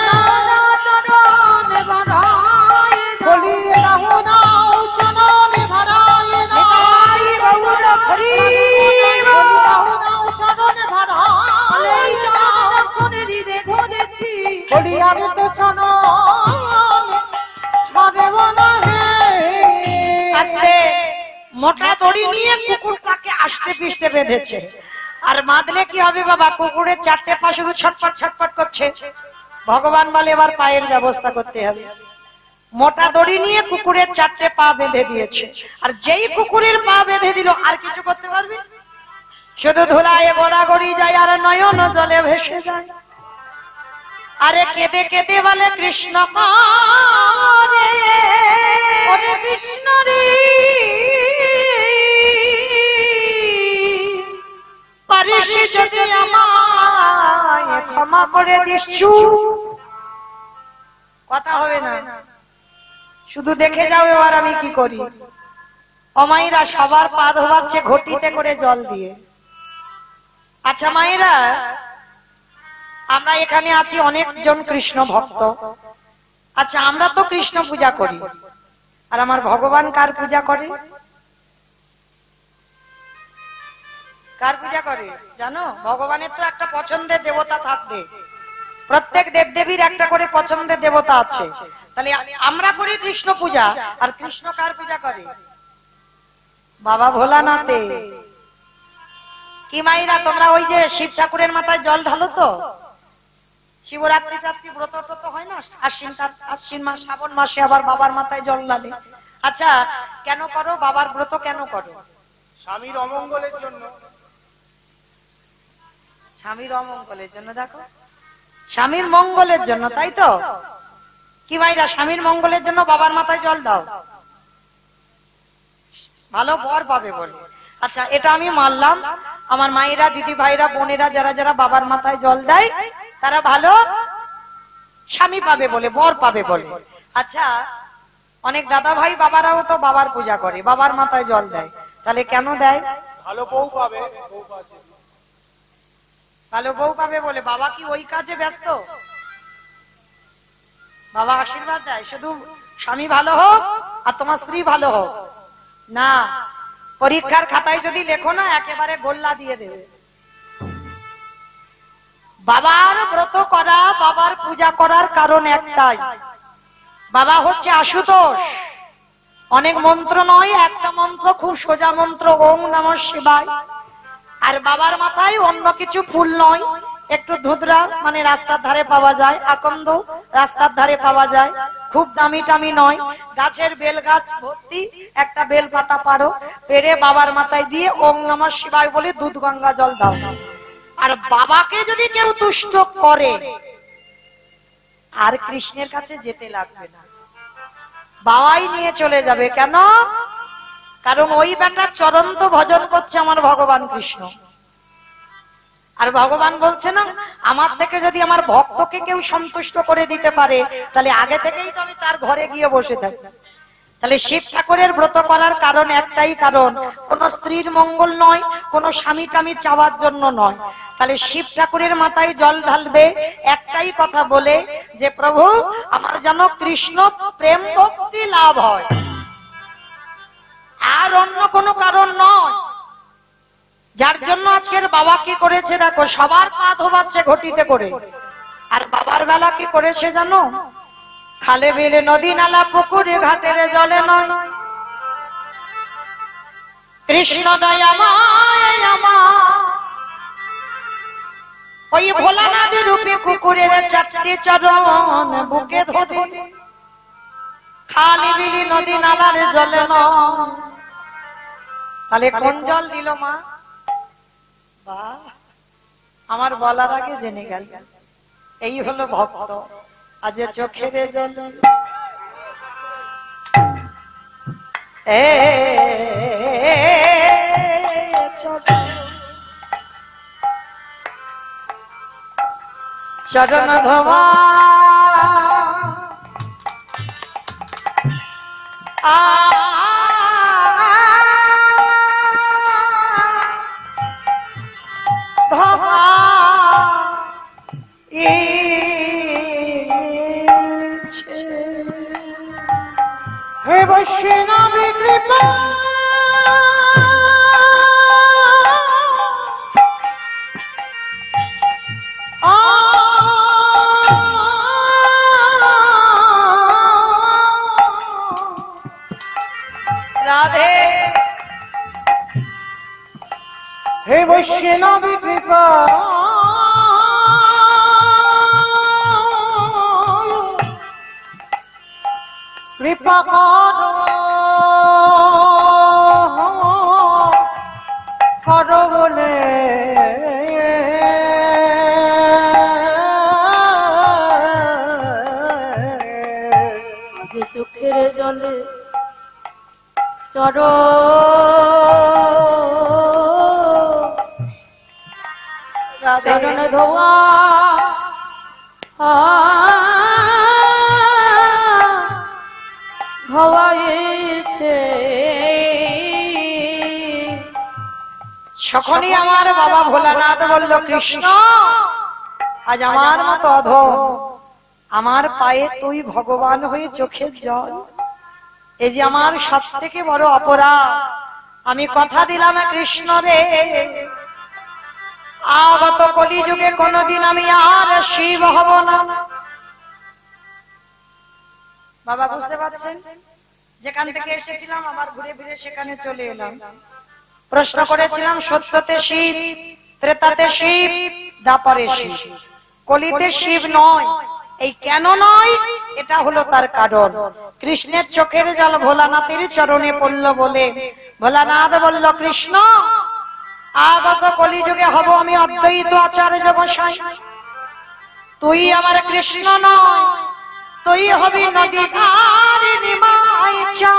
দাও দাও চরণ বড়াই দাও। বলি রাহু দাও চরণ ভরাই দাও, নিতাই গৌর হরি বলি রাহু দাও চরণ ভরাই এই দাও। চরণ যখন হৃদে ধরেছি, বলি আমি তো চরণ ছাড়বো না হে। আস্তে মোটা দড়ি নিয়ে কুকুরটাকে আষ্টে পিষ্টে বেঁধেছে। আর বাঁধলে কি হবে বাবা, কুকুরের চারটে পা শুধু ছটফট ছটফট করছে। ভগবান বলে এবার পায়ের ব্যবস্থা করতে হবে। মোটা দড়ি নিয়ে কুকুরের চারটে পা বেঁধে দিয়েছে। আর যেই কুকুরের পা বেঁধে দিল আর কিছু করতে পারবে? শুধু ধুলায় গড়াগড়ি যায় আর নয়ন জলে ভেসে যায়। আরে কেঁদে কেঁদে বলে কৃষ্ণ রে, ওরে কৃষ্ণ রে, পারিস যদি আমায় ক্ষমা করে দিস। কথা হবে না, শুধু দেখে যাও এবার আমি কি করি। অমাইরা সবার পা ধোয়াচ্ছে ঘটিতে করে জল দিয়ে। আচ্ছা মায়েরা, আমরা এখানে আছি অনেকজন কৃষ্ণ ভক্ত। আচ্ছা আমরা তো কৃষ্ণ পূজা করি, আর আমার ভগবান কার পূজা করে? কার পূজা করে জানো? ভগবানের তো একটা পছন্দের দেবতা থাকবে। প্রত্যেক দেবদেবীর একটা করে পছন্দের দেবতা আছে। তাহলে আমরা করি কৃষ্ণ পূজা, আর কৃষ্ণ কার পূজা করে? বাবা ভোলানাথে। কি মাইরা তোমরা ওই যে শিব ঠাকুরের মাথায় জল ঢালো তো? শিবরাত্রি রাত্রি ব্রত টত হয় না? আশ্বিন মাস শ্রাবণ মাসে আবার বাবার মাথায় জল ঢালে। আচ্ছা কেন করো বাবার ব্রত? কেন করো? স্বামীর অমঙ্গলের জন্য। স্বামীর অমঙ্গলের জন্য। দেখো, স্বামীর মঙ্গলের জন্য, তাই তো? কি ভাইরা স্বামীর মঙ্গলের জন্য বাবার মাথায় জল দাও, ভালো বর পাবে বলে। আচ্ছা এটা আমি মানলাম। আমার মায়েরা, দিদি ভাইরা, বোনেরা যারা যারা বাবার মাথায় জল দেয় তারা ভালো স্বামী পাবে বলে, বর পাবে বলে। আচ্ছা অনেক দাদা ভাই বাবারাও তো বাবার পূজা করে, বাবার মাথায় জল দেয়। তাহলে কেন দেয়? ভালো বউ পাবে, ভালো বউ পাবে বলে। বাবা কি ওই কাজে ব্যস্ত? বাবা আশীর্বাদ দেয় শুধু স্বামী ভালো হোক আর তোমার স্ত্রী ভালো হোক না। পরীক্ষার খাতায় যদি লেখো না একেবারে গোল্লা দিয়ে দেবে। বাবার ব্রত করা, বাবার পূজা করার কারণ একটাই, বাবা হচ্ছে আশুতোষ। অনেক মন্ত্র নয়, একটা মন্ত্র, খুব সোজা মন্ত্র, ওম নমঃ শিবায়। আর বাবার মাথায় অন্য কিছু ফুল নয়, একটু ধুতরা মানে রাস্তার ধারে পাওয়া যায়, আকন্দ রাস্তার ধারে পাওয়া যায়, খুব দামি টামি নয়, গাছের বেল গাছ ভর্তি একটা বেল পাতা পারো, পেরে বাবার মাথায় দিয়ে ওম নমঃ শিবায় বলে দুধ গঙ্গা জল দাও। আর বাবাকে যদি কেউ তুষ্ট করে আর কৃষ্ণের কাছে যেতে লাগবে না, বাবাই নিয়ে চলে যাবে। কেন? কারণ ওই বেটার চরন্ত ভজন করছে আমার ভগবান কৃষ্ণ। আর ভগবান বলছে না, আমার থেকে যদি আমার ভক্তকে কেউ সন্তুষ্ট করে দিতে পারে তাহলে আগে থেকেই তো আমি তার ঘরে গিয়ে বসে থাকি। তাহলে শিব ঠাকুরের ব্রত করার কারণ একটাই কারণ, কোন স্ত্রীর মঙ্গল নয়, কোন স্বামী টামি চাওয়ার জন্য নয়। তাহলে শিব ঠাকুরের মাথায় জল ঢালবে একটাই কথা বলে যে প্রভু আমার যেন কৃষ্ণ প্রেম ভক্তি লাভ হয়, আর অন্য কোনো কারণ নয়। যার জন্য আজকের বাবা কি করেছে দেখো, সবার পা ধোবাচ্ছে ঘটিতে করে। আর বাবার বেলা কি করেছে জানো? খালে বিলে নদী নালা পুকুরে ঘাটের জলে নয়, কৃষ্ণ দয়াময় আমার ওই ভোলানাথ রূপে কুকুরের চারটি চরণ বুকে ধরে, খালি বিলি নদী নালার জলে নয়। তাহলে কোন জল দিল মা? বাহ, আমার বলার আগে জেনে গেল। এই হলো ভক্ত। আজ চোখের জল চরণ ধোয়া হে বৈষ্ণবী কৃপা রাধে বৈষ্ণবী কৃপা কৃপা করো বলে যে চোখের জলে চর চরণ ধোয়া ধোয়াইছে যখনই আমার বাবা ভোলানাথ বলল কৃষ্ণ আজ আমার মতো অধম, আমার পায়ে তুই ভগবান হয়ে চোখের জল, এই যে আমার সব থেকে বড় অপরাধ। আমি কথা দিলাম কৃষ্ণ রে, আগত কলিযুগে কোনদিন আমি আর শিব হব না। বাবা বুঝতে পারছেন, যেখান থেকে এসেছিলাম আবার ঘুরে ফিরে সেখানে চলে এলাম। প্রশ্ন করেছিলাম সত্যতে শিব, ত্রেতাতে শিব, দ্বাপরে শিব, কলিতে শিব নয়। এই কেন নয়, এটা হলো তার কারণ। কৃষ্ণের চোখের জল ভোলানাথের চরণে পড়ল বলে ভোলানাথ বলল কৃষ্ণ আগত কলিযুগে হব আমি অদ্বৈত আচার্য গোসাই, তুই আমার কৃষ্ণ নয়, তুই হবি নদী কারিণী মাই চা,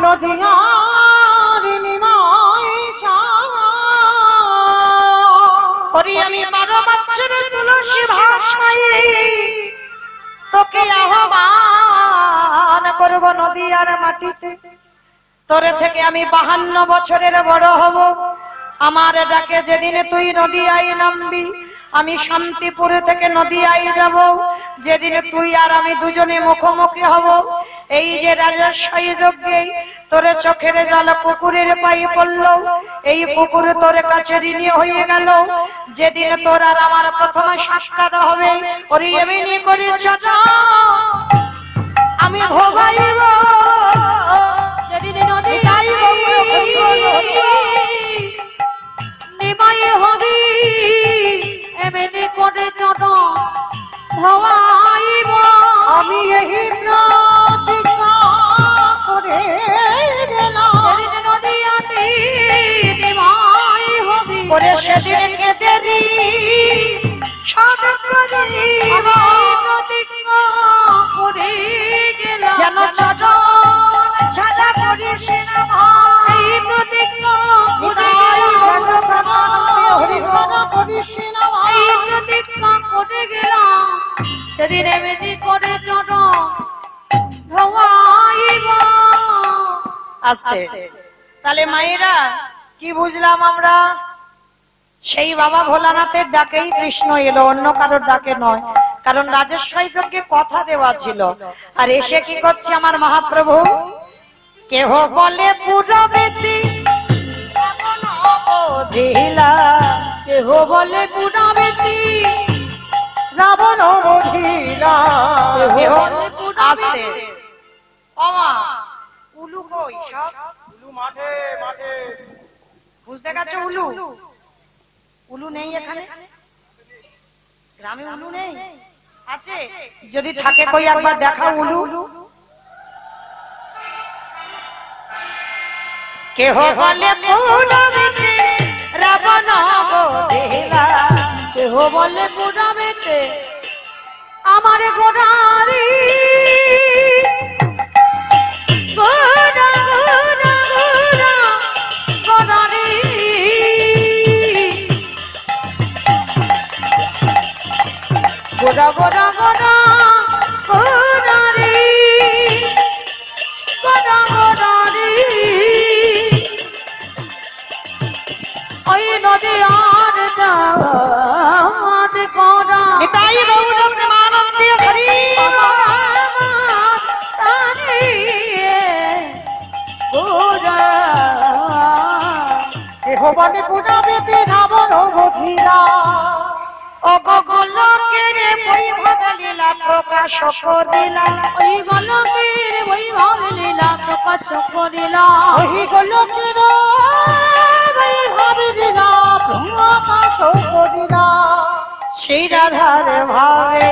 নদী কারিণী মাই চা। করি আমি 12 বৎসরের তুলসী ভাষায় তোকে আহ্বান করব নদী আর মাটিতে। তোরে থেকে আমি 52 বছরের বড় হব, আমার ডাকে যেদিন তুই নদীয়ায় নামবি আমি শান্তিপুর থেকে নদীয়ায় যাব। যেদিন তুই আর আমি দুজনে মুখোমুখি হব, এই যে রাজস্বায়ী যজ্ঞে তোরে চোখের জল পুকুরের পাই পড়ল, এই পুকুর তোর কাছে ঋণী হয়ে গেল। যেদিন তোর আর আমার প্রথম সাক্ষাৎ হবে, ওরে এমনি করে চাচা আমি ভোগাইব, যেদিন নদী নিমাই হবি এমনি করে চট ধোয়াইব। আমি এই প্রতিজ্ঞা করে গেলাম, যেদিন নদীয়াতে নিমাই হবি করে সেদিন কেঁদেরি সাধ করি আমি প্রতিজ্ঞা করে গেলাম, যেন চরণ ছাড়া করিস না ভাই। এই প্রতিজ্ঞা করে হরিহর করিস না ভাই। এই প্রতিজ্ঞা করে গেলাম, সেদিন এমনি করে চট ধোয়াইব। আস্তে তাহলে মায়েরা কি বুঝলাম আমরা, সেই বাবা ভোলানাথের ডাকেই কৃষ্ণ এলো, অন্য কারোর ডাকে নয়। কারণ রাজস্বাই যজ্ঞে কথা দেওয়া ছিল। আর এসে কি করছে আমার মহাপ্রভু, কেহ বলে পুরবেতি দিলা, কেহ বলে পুরাবেতি রাবণ বধিলা, কেহ আস্তে ওমা উলু কই সব উলু মাঠে মাঠে। বুঝতে গেছো উলু, উলু নেই এখানে গ্রামে, উলু নেই আছে? যদি থাকে কই একবার দেখাও উলু। কেহ বলে পুরবেতি রাবণ বধিলা, কেহ বলে পুরাবেতে আমার গোড়ারি গোড়া গোড়া গোড়া গোড়ারি গোড়া গোড়া গোড়া গোড়ারি গোড়া গোড়ারি ওই নদী আর যাত করা নিতাই গৌর প্রেমানন্দে হরি কেহ বলে পুরাবেতি রাবণ বধিলা, অগোলকের বৈভব লীলা প্রকাশ করিলা, ওই গলকের বৈভব লীলা প্রকাশ করিলা, ওই গোলকের বৈভব লীলা প্রকাশ করিলা। সেই রাধার ভাবে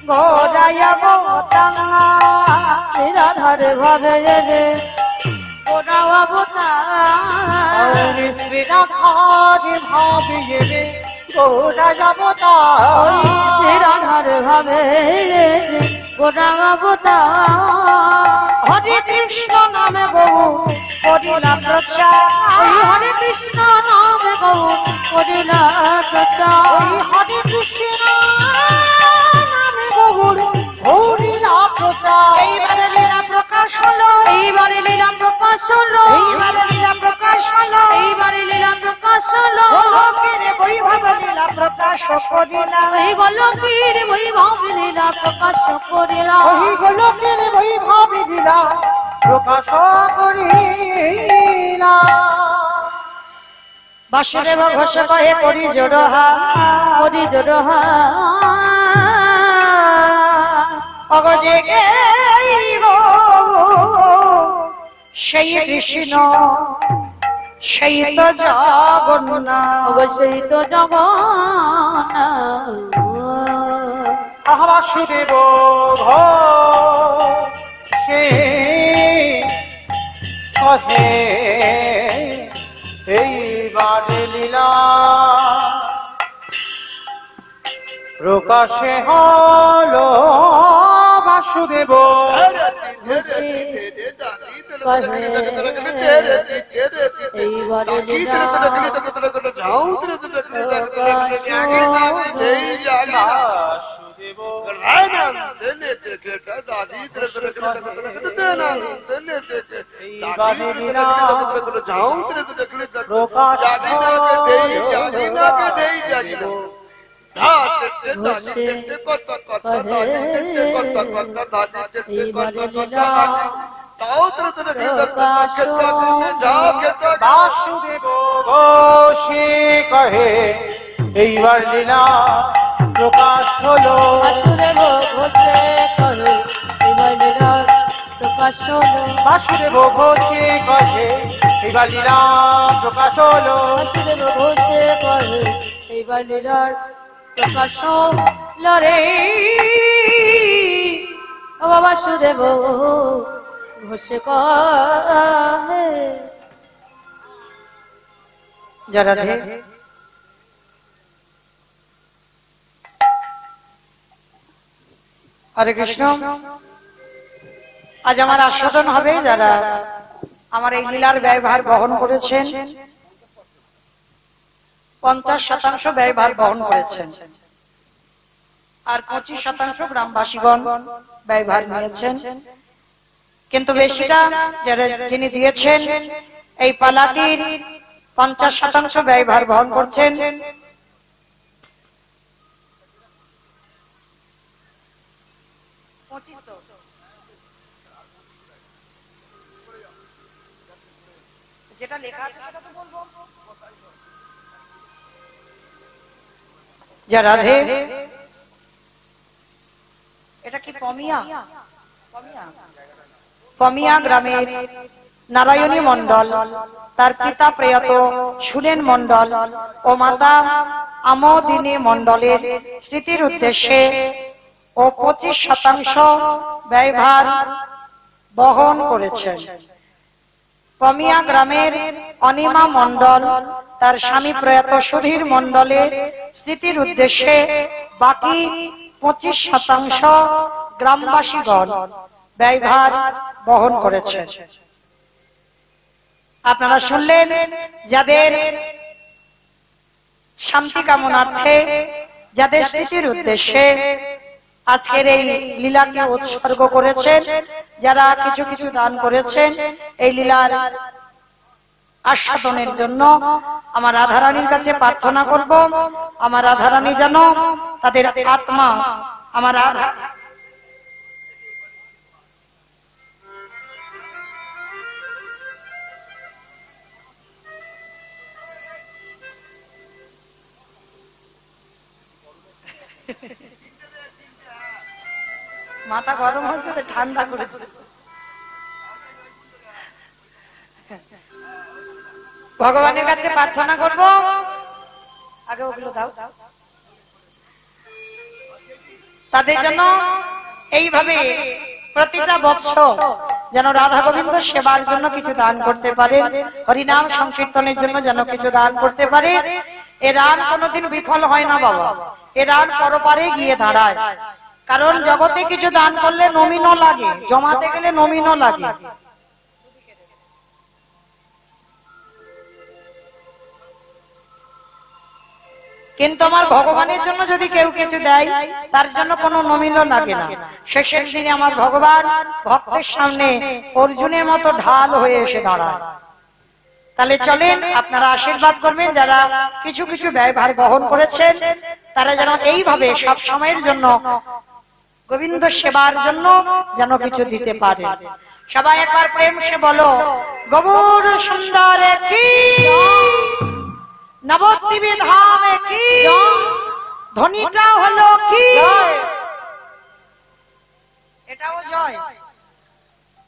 গোরায় অবতাঙ্গা, সেই রাধার ভাবে রে গোরা অবতার, শ্রী রাধার ভাবে রে গোরায় অবতার। ওই শ্রী রাধার ভাবে রে গোরা অবতার। হরে কৃষ্ণ নামে বহু করিলা প্রচার, ওই হরে কৃষ্ণ নামে গৌর করিলা প্রচার। ওই হরে কৃষ্ণ নামে গৌর হরিলা প্রচার। এইবারে লীলা প্রকাশ হলো, এইবারে লীলা প্রকাশ হলো, এইবারে লীলা প্রকাশ হলো, এইবারে লীলা প্রকাশ হলো। গোলকের বৈভব লীলা প্রকাশ করিলা। এই গোলকের বৈভব লীলা প্রকাশ করিলা। ওই গোলকের বৈভব লীলা প্রকাশ করিলা। বাসুদেব ঘোষ কহে করি জোড়হা, করি জোড়হা, অগজে গো সেই কৃষ্ণ সেই তো জগন্নাথ। অবশ্যই তো জগন্নাথ। বাসুদেব সে কহে এইবারে লীলা প্রকাশে হলো। বাসুদেব এইবারে লীলা বাসুদেব ঘোষে কহে এইবার লীলা প্রকাশ হলো। বাসুদেব ঘোষে কহে এইবার লীলা প্রকাশ হলো। বাসুদেব ঘোষে কহে এইবার লীলা প্রকাশ হলো। বাসুদেব ঘোষে কহে এইবার লীলার প্রকাশ হলো রে। ও বাসুদেব ঘোষে কহে। যারা হরে কৃষ্ণ। আজ আমার আস্বাদন হবে যারা আমার এই লীলার ব্যয়ভার বহন করেছেন। 50% ব্যয়ভার বহন করেছেন, আর 25% গ্রামবাসীগণ ব্যয়ভার নিয়েছেন। কিন্তু বেশিটা যারা যিনি দিয়েছেন এই পালাটির 50% ব্যয়ভার বহন করছেন যেটা লেখা আছে সেটা তো বলবো। যা রাধে, এটা কি পমিয়া? পমিয়া গ্রামের নারায়ণী মণ্ডল, তার পিতা প্রয়াত সুরেন মণ্ডল ও মাতা আমোদিনী মণ্ডলের স্মৃতির উদ্দেশ্যে ও 25% ব্যয়ভার বহন করেছেন। পমিয়া গ্রামের অনিমা মণ্ডল তার স্বামী প্রয়াত সুধীর মণ্ডলের স্মৃতির উদ্দেশ্যে বাকি 25% গ্রামবাসীগণ ব্যয়ভার বহন করেছেন। আপনারা শুনলেন যাদের শান্তি কামনার্থে, যাদের স্মৃতির উদ্দেশ্যে আজকের এই লীলাকে উৎসর্গ করেছেন, যারা কিছু কিছু দান করেছেন এই লীলার আস্বাদনের জন্য। আমার রাধারানীর কাছে প্রার্থনা করব, আমার রাধারানী যেন তাদের আত্মা, আমার রাধা মাথা গরম হচ্ছে তো ঠান্ডা করে ভগবানের কাছে প্রার্থনা করব। আগে ওগুলো দাও। তাদের জন্য এইভাবে প্রতিটা বৎসর যেন রাধা গোবিন্দ সেবার জন্য কিছু দান করতে পারে, হরিনাম সংকীর্তনের জন্য যেন কিছু দান করতে পারে। এ দান কোনোদিন বিফল হয় না বাবা, এ দান পরপারে গিয়ে দাঁড়ায়। কারণ জগতে কিছু দান করলে নমিনও লাগে, জমাতে গেলে নমিনও লাগে। কিন্তু আমার ভগবানের জন্য যদি কেউ কিছু দেয়, তার জন্য কোনো নমিনও লাগে না। শেষের দিনে আমার ভগবান ভক্তের সামনে অর্জুনের মতো ঢাল হয়ে এসে দাঁড়ায়। তাহলে চলেন, আপনারা আশীর্বাদ করবেন যারা কিছু কিছু ব্যয়ভার বহন করেছেন, তারা যেন এইভাবে সব সময়ের জন্য গোবিন্দ সেবার জন্য যেন কিছু দিতে পারে। সবাই একবার প্রেম সে বলো, গৌর সুন্দর কি, নবদ্বীপ ধামে কি, ধ্বনিটা হলো কি, এটাও জয়।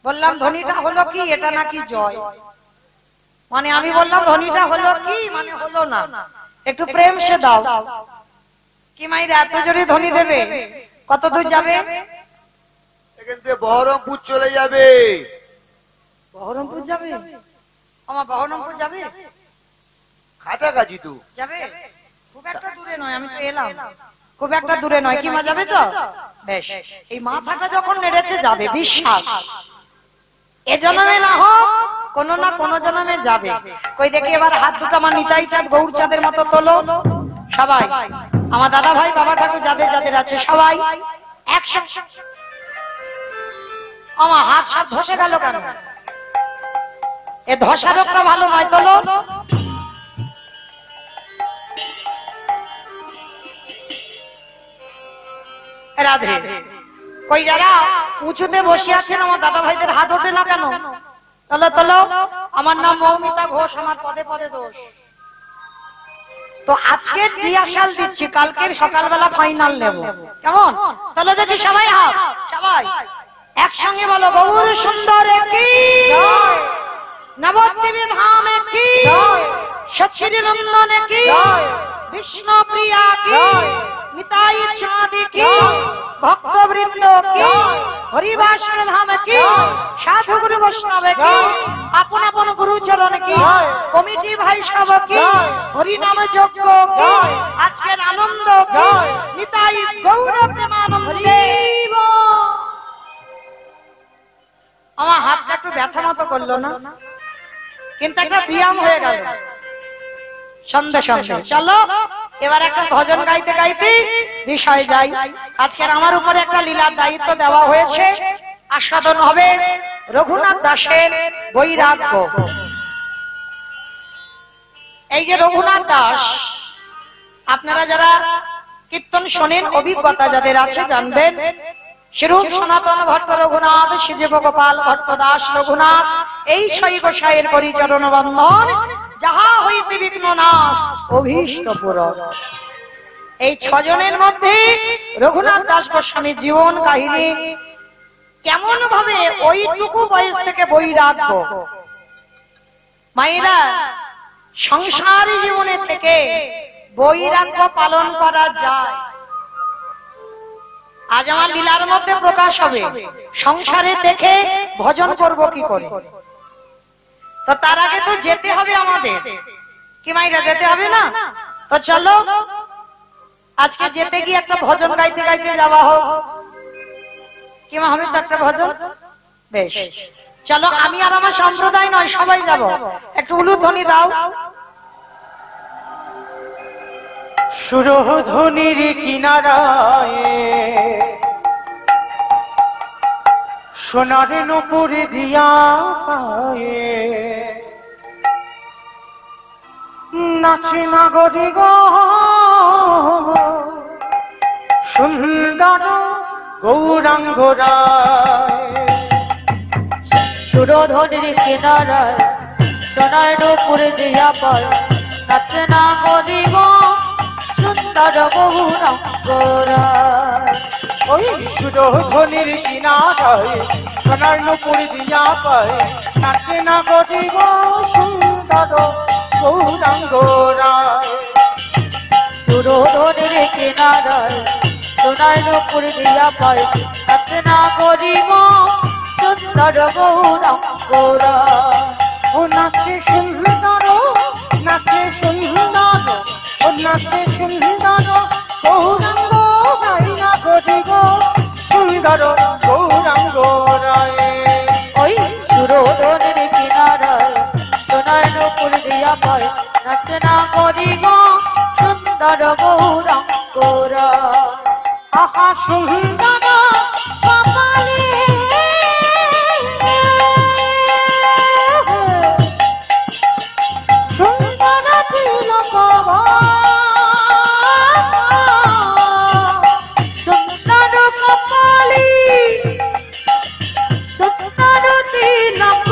বললাম ধ্বনিটা হলো কি, এটা নাকি জয়? মানে আমি বললাম ধ্বনিটা হলো কি, মানে হলো না। একটু প্রেম সে দাও। কি মাইরা এত জোরে ধ্বনি দেবে? কত দূর যাবে? এখান থেকে বহরমপুর চলে যাবে। বহরমপুর যাবে? আমার বহরমপুর যাবে, কাছাকাছি তো যাবে, খুব একটা দূরে নয়। আমি তো এলাম, খুব একটা দূরে নয়। কি মা যাবে তো? বেশ, এই মাথাটা যখন নেড়েছে যাবে, বিশ্বাস। এ জন্মে না হোক, কোনো না কোনো জন্মে যাবে। কই দেখি এবার হাত দুটো আমার নিতাই চাঁদ গৌর চাঁদের মতো তোলো সবাই। আমার দাদা ভাই বাবা ঠাকুর যাদের যাদের আছে সবাই একসাথে। আমার হাত সব ধসে গেল কেন? এ ধসা রোগটা ভালো নয়, তোলো। রাধে। কই যারা উঁচুতে বসে আছেন আমার দাদা ভাইদের হাত ওঠে না কেন? তোলো তোলো। আমার নাম মৌমিতা ঘোষ, আমার পদে পদে দোষ। তো আজকে রিহার্সাল দিচ্ছি, কালকের সকালবেলা ফাইনাল নেব, কেমন? তাহলে দেখি সবাই হাত, সবাই একসঙ্গে বলো, গৌর সুন্দর কি, নবদ্বীপ ধামে কি, সচ্চির নন্দনে কি, বিষ্ণু প্রিয়া কি, নিতাই চাঁদ কি, ভক্তবৃন্দ কি, হরিবাসর ধাম কি, সাধু গুরু বৈষ্ণব কি, আপন আপন গুরু চরণ কি, কমিটি ভাই সব কি, হরিনাম যজ্ঞ কি, আজকের আনন্দ কি, নিতাই গৌর প্রেমানন্দে। আমার হাতটা একটু ব্যথা মতো করলো না, কিন্তু একটা ব্যায়াম হয়ে গেল সন্ধে সন্ধে। চলো এবার একটা ভজন গাইতে গাইতে বিষয় যাই। আজকের আমার উপরে একটা লীলার দায়িত্ব দেওয়া হয়েছে, আস্বাদন হবে রঘুনাথ দাসের বৈরাগ্য। এই যে রঘুনাথ দাস, আপনারা যারা কীর্তন শোনেন, অভিজ্ঞতা যাদের আছে জানবেন, শ্রীরূপ সনাতন ভট্ট রঘুনাথ, শ্রীজীব গোপাল ভট্ট দাস রঘুনাথ, এই শৈ গোসাইয়ের পরিচরণ বন্ধন, যাহা হইতে বিঘ্ন নাশ, অভীষ্ট পূরণ। এই ছজনের মধ্যে রঘুনাথ দাস গোস্বামীর জীবন কাহিনী কেমন ভাবে ওইটুকু বয়স থেকে বৈরাগ্য। মায়েরা, সংসারী জীবনে থেকে বৈরাগ্য পালন করা যায়। আজ আমার লীলার মধ্যে প্রকাশ হবে, সংসারে দেখে ভজন করব কি করে। তো তার আগে তো যেতে হবে আমাদের, কি মাইরা যেতে হবে না? তো চলো আজকে যেতে গিয়ে একটা ভজন গাইতে গাইতে যাওয়া হোক, কি মা হবে তো একটা ভজন? বেশ, চলো। আমি আর আমার সম্প্রদায় নয়, সবাই যাব। একটু উলুধ্বনি দাও। সুরধ্বনির কিনারায় সোনার নুপুর দিয়া পায়ে নাচে নাগরি গো সুন্দর গৌরাঙ্গ রায়। সুরধ্বনির কিনারায় সোনার নুপুর দিয়া পায় নাচে নাগরি গো সুন্দর গৌরাঙ্গ রায়। ওই সুরধ্বনির কিনারায় সোনার নুপুর দিয়া পায় নাচে নাগরি গো সুন্দর সুন্দর গৌরাঙ্গ রায়। সুরধনের কিনারায় সোনার নূপুর দিয়া পায় রত্না করিব সুন্দর গৌরাঙ্গ রায়। ও নাচে সুন্দর, নাচে সুন্দর, ও নাচে সুন্দর গৌরাঙ্গ রায় না গরিব সুন্দর গৌরাঙ্গ রায়। ওই সুরধনের কিনারায় সোনার নূপুর দিয়া পায় রত্না করিব সুন্দর গৌরাঙ্গ রায়। আহা সুন্দর কপালে সুন্দর তিলক সুন্দর কপালি সুন্দর তিলক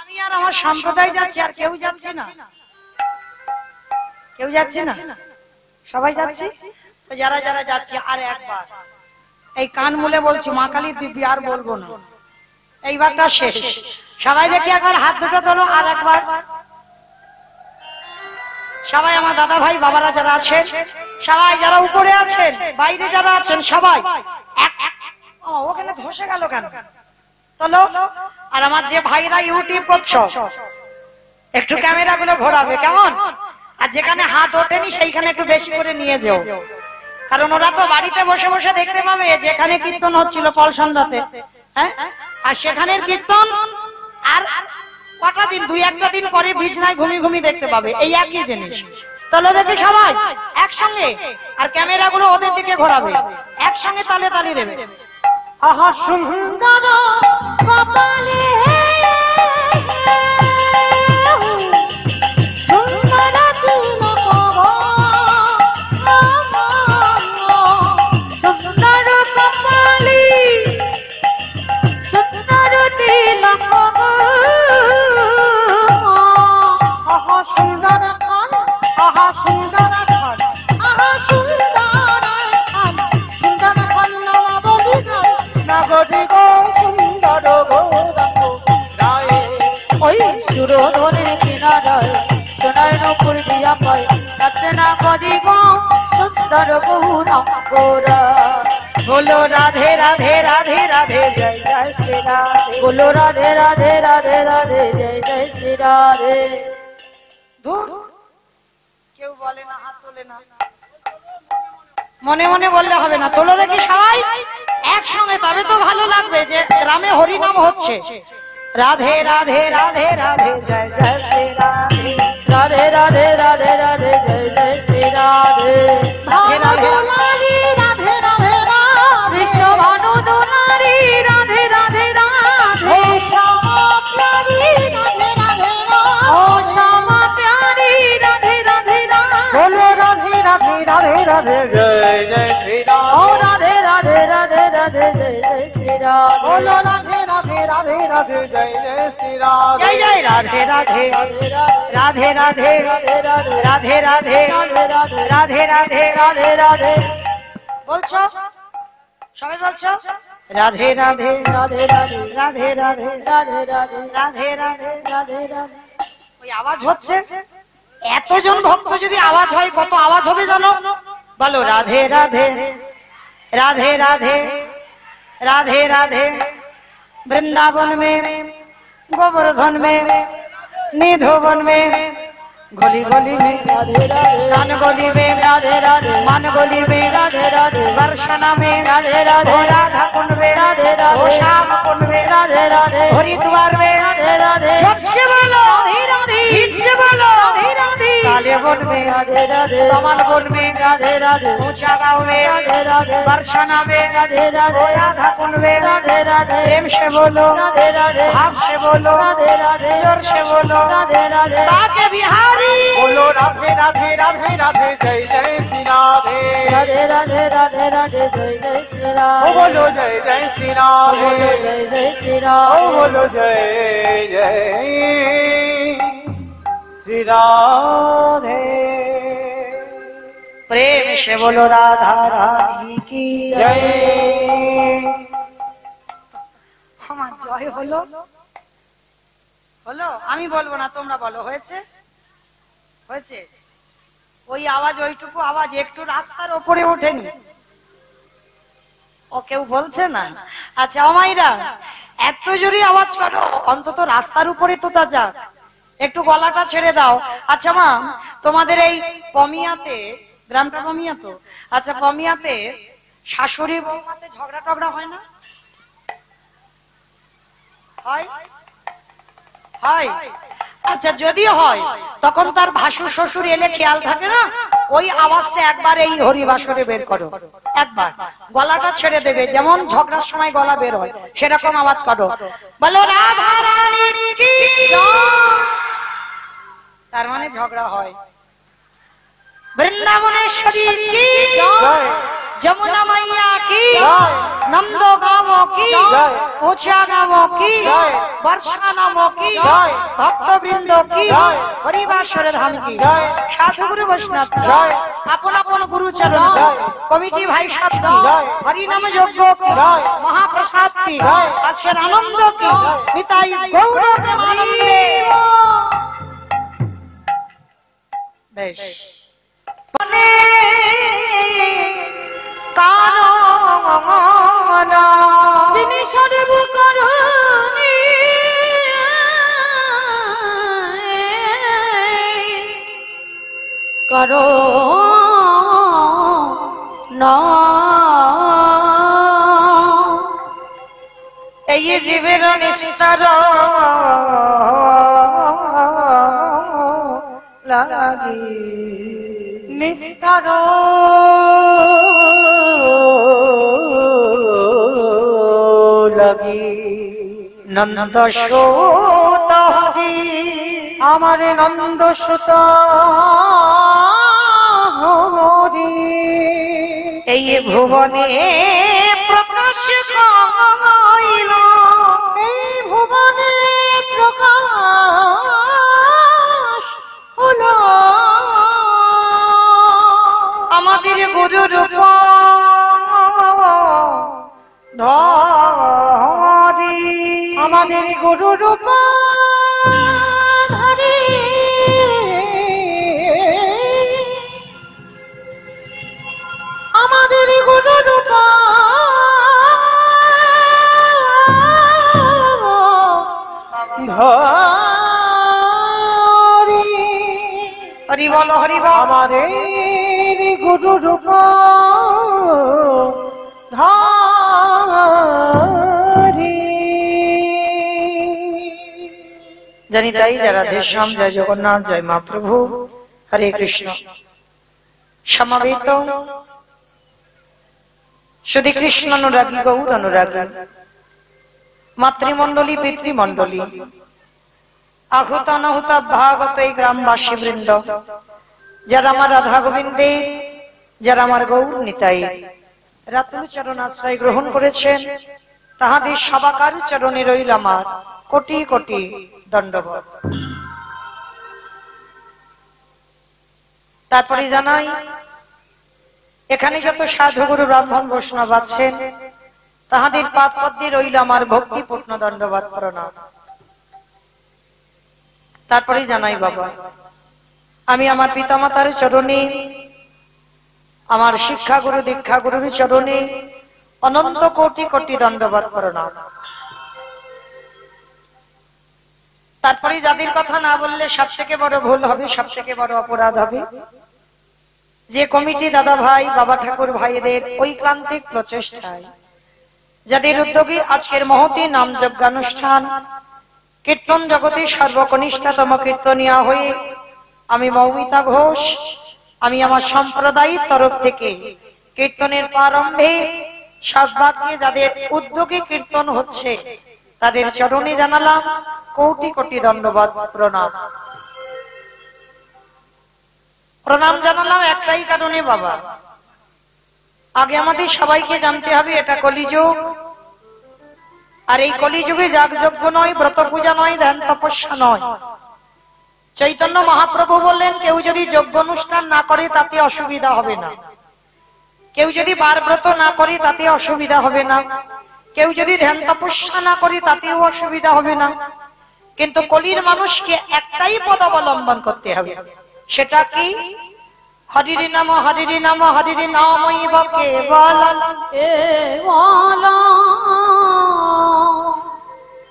আমি আর আমার সম্প্রদায় যাচ্ছি, আর কেউ যাচ্ছে না, কেউ যাচ্ছে না, সবাই যাচ্ছে। তো যারা যারা যাচ্ছে আর একবার এই কান মুলে বলছি, মা কালীর দিব্যি আর বলবো না, এইবারটা শেষ। সবাই দেখি একবার হাত দুটো তোলো, আর একবার সবাই আমার দাদা ভাই বাবারা যারা আছেন, সবাই যারা উপরে আছেন, বাইরে যারা আছেন, সবাই ওখানে ধসে গেল কেন, তোলো। আর আমার যে ভাইরা ইউটিউব করছো, একটু ক্যামেরা গুলো ঘোরাবে কেমন, আর যেখানে হাত ওঠেনি সেইখানে একটু বেশি করে নিয়ে যাও, কারণ ওরা তো বাড়িতে বসে বসে দেখতে পাবে যেখানে কীর্তন হচ্ছিল পল সন্ধ্যাতে, হ্যাঁ, আর সেখানের কীর্তন আর কটা দিন, দুই একটা দিন পরে বিছনায় ঘুমি ঘুমি দেখতে পাবে, এই একই জিনিস। তাহলে দেখি সবাই একসঙ্গে, আর ক্যামেরা গুলো ওদের দিকে ঘোরাবে, একসঙ্গে তালে তালি দেবে। আহা সুন্দর কপালে সুন্দর তিলক সুন্দর কপালি সুন্দর তিলক আহা সুন্দর খান, আহা সুন্দর খান, আহা সুন্দর খান, সুন্দর খান নামা বলি না গরি গো সুন্দর গৌরাঙ্গ রায়। ওই সুরধনের কিনারায় সোনার নূপুর দিয়া পায় রত্না করিব সুন্দর গৌরাঙ্গ রায়। बोलो राधे राधे राधे राधे जय जय श्री राधे। बोलो राधे राधे राधे राधे जय जय श्री राधे। ধুর, কেউ বলে না, হাত তোলে না, মনে মনে বললে হবে না, তোলো দেখি সবাই একসঙ্গে, তবে তো ভালো লাগবে যে গ্রামে হরিনাম হচ্ছে। রাধে রাধে রাধে রাধে জয় জয় শ্রী রাধে। राधे राधे राधे राधे जय जय श्री राधे। রাধে রাধে রাধে রাধে রাধে विश्व भानु दुलारी राधे राधे राधे। প্যারি রাধে রাধে ओ श्यामा प्यारी राधे राधे राधे। बोलो राधे राधे राधे राधे जय जय श्री राम। ओ राधे राधे राधे राधे जय जय श्री राधे। बोलो राधे राधे राधे राधे जय जय श्री राम। जय जय राधे राधे राधे राधे राधे राधे राधे राधे राधे राधे राधे राधे राधे। বলছো সবাই বলছো রাধে রাধে राधे राधे রাধে রাধে राधे राधे রাধে রাধে। राधे राधे। ওই আওয়াজ হচ্ছে, এতজন ভক্ত যদি আওয়াজ হয় কত আওয়াজ হবে জানো, বলো রাধে রাধে রাধে রাধে राधे राधे। वृंदावन में गोवर्धन में निधोवन में गली गली में राधे राधे स्नान गली में राधे राधे मान गली में राधे राधे वर्षना में राधे राधे ओ राधा कुंड में राधे राधे ओ श्याम कुंड में राधे राधे हरिद्वार में राधे राधे जब से बोलो राधे राधे गीत से बोलो राधे राधे काले वन में राधे राधे कमल वन में राधे राधे ऊंचा गाँव में राधे राधे वर्षना में राधे ओ राधे राधा कुंड में राधे राधे प्रेम से बोलो राधे राधे भाव से बोलो राधे राधे जोर से बोलो राधे राधे बाके बिहारी बोलो राधे राधे राधे राधे जय जय श्री राधे। राधे राधे राधे राधे जय जय श्री ओ राधे। बोलो जय जय श्री राधे। बोलो जय जय श्री ओ राधे। बोलो जय जय श्री राधे। प्रेम से बोलो राधा रानी की जय। জয় হলো হলো? আমি বলবো না, তোমরা বলো। হয়েছে? হয়েছে? ওই আওয়াজ, ওইটুকু আওয়াজ একটু রাস্তার ওপরে ওঠেনি? ও কেউ বলছে না? আচ্ছা অমাইরা, এত জোরে আওয়াজ করো, অন্তত রাস্তার উপরে তো তা যাক, একটু গলাটা ছেড়ে দাও। আচ্ছা মা, তোমাদের এই পমিয়াতে, গ্রামটা পমিয়া তো, আচ্ছা পমিয়াতে শাশুড়ি বৌমাতে ঝগড়া টগড়া হয় না? হয়? হয়? আচ্ছা যদি হয়, তখন তার ভাসুর শ্বশুর এলে খেয়াল থাকে না, ওই আওয়াজটা একবার এই হরিবাসরে বের করো, একবার গলাটা ছেড়ে দেবে, যেমন ঝগড়ার সময় গলা বের হয় সেরকম আওয়াজ করো, বলো রাধা রানীর কি জয়। তার মানে ঝগড়া হয়। বৃন্দাবনেশ্বরীর কি জয়, যমুনা মাইয়া কি জয়, নন্দ গাঁও কি জয়, উচা গাঁও কি জয়, বর্ষা নাম কি জয়, ভক্তবৃন্দ কি জয়, হরিবাসর ধাম কি জয়, সাধুগুরু বৈষ্ণব কি জয়, আপন আপন গুরুচরণ জয়, কমিটি ভাই সব কি জয়, হরিনাম যজ্ঞ কি জয়, মহাপ্রসাদ কি জয়, আজকের আনন্দ কি নিতাই গৌর প্রেমানন্দে। বেশ, মনে কারণ যিনি সর্বকারণে কারণ এই জীবের নিস্তার লাগি, নিস্তার লাগি, নন্দ সুত হরি, আমার নন্দ সুত হরি, এই ভুবনে প্রকাশ পাইল, এই ভুবনে প্রকাশ হলো আমাদের গুরু রূপ ধরি, আমাদের গুরু রূপ ধরি, আমাদের গুরু রূপ ধরি, হরি বল হরি বল, আমাদের গুরু রূপ ধরি। জানি তাই যারা দেশাম, জয় জগন্নাথ, জয় মা প্রভু, হরে কৃষ্ণ। সমাবেত শুধু কৃষ্ণ অনুরাগী, গৌর অনুরাগী, মাতৃমণ্ডলী, পিতৃমণ্ডলী, আহুত অনাহুত ভাগত এই গ্রামবাসী বৃন্দ, যারা আমার রাধা গোবিন্দের, যারা আমার গৌর নিতাই রাতুল চরণ আশ্রয় গ্রহণ করেছেন, তাহাদের সবাকার চরণে রইল আমার কোটি কোটি দণ্ডবত। তারপরে জানাই, এখানে যত সাধুগুরু ব্রাহ্মণ বৈষ্ণব আছেন, তাহাদের পাদ পদ্মে রইল আমার ভক্তিপূর্ণ দণ্ডবত প্রণাম। তারপরে জানাই বাবা, আমি আমার পিতামাতার চরণে, আমার শিক্ষাগুরু দীক্ষাগুরুর চরণে অনন্ত কোটি কোটি দণ্ডবত প্রণাম। তারপরে যাদের কথা না বললে সব থেকে বড় ভুল হবে, সব থেকে বড় অপরাধ হবে, যে কমিটি দাদা ভাই, বাবা ঠাকুর ভাইদের ঐক্লান্তিক প্রচেষ্টায়, যাদের উদ্যোগে আজকের মহতী নাম যজ্ঞানুষ্ঠান, কীর্তন জগতে সর্বকনিষ্ঠতম কীর্তনিয়া হয়ে আমি মৌমিতা ঘোষ, আমি আমার সম্প্রদায়ের তরফ থেকে কীর্তনের প্রারম্ভে সর্বাদ দিয়ে যাদের উদ্যোগে কীর্তন হচ্ছে, তাদের চরণে জানালাম কোটি কোটি দণ্ডবত প্রণাম। প্রণাম জানালাম একটাই কারণে বাবা, আগে আমাদের সবাইকে জানতে হবে এটা কলিযুগ, আর এই কলিযুগে যাগযজ্ঞ নয়, ব্রত পূজা নয়, ধ্যান তপস্যা নয়। চৈতন্য মহাপ্রভু বললেন, কেউ যদি যজ্ঞ অনুষ্ঠান না করে তাতে অসুবিধা হবে না, কেউ যদি বার ব্রত না করে তাতে অসুবিধা হবে না, কেউ যদি ধ্যান তপস্যা না করি তাতেও অসুবিধা হবে না, কিন্তু কলির মানুষকে একটাই পদ অবলম্বন করতে হবে। সেটা কি? হরিরি নাম হরিরি নাম হরিরি নামৈব কেবলম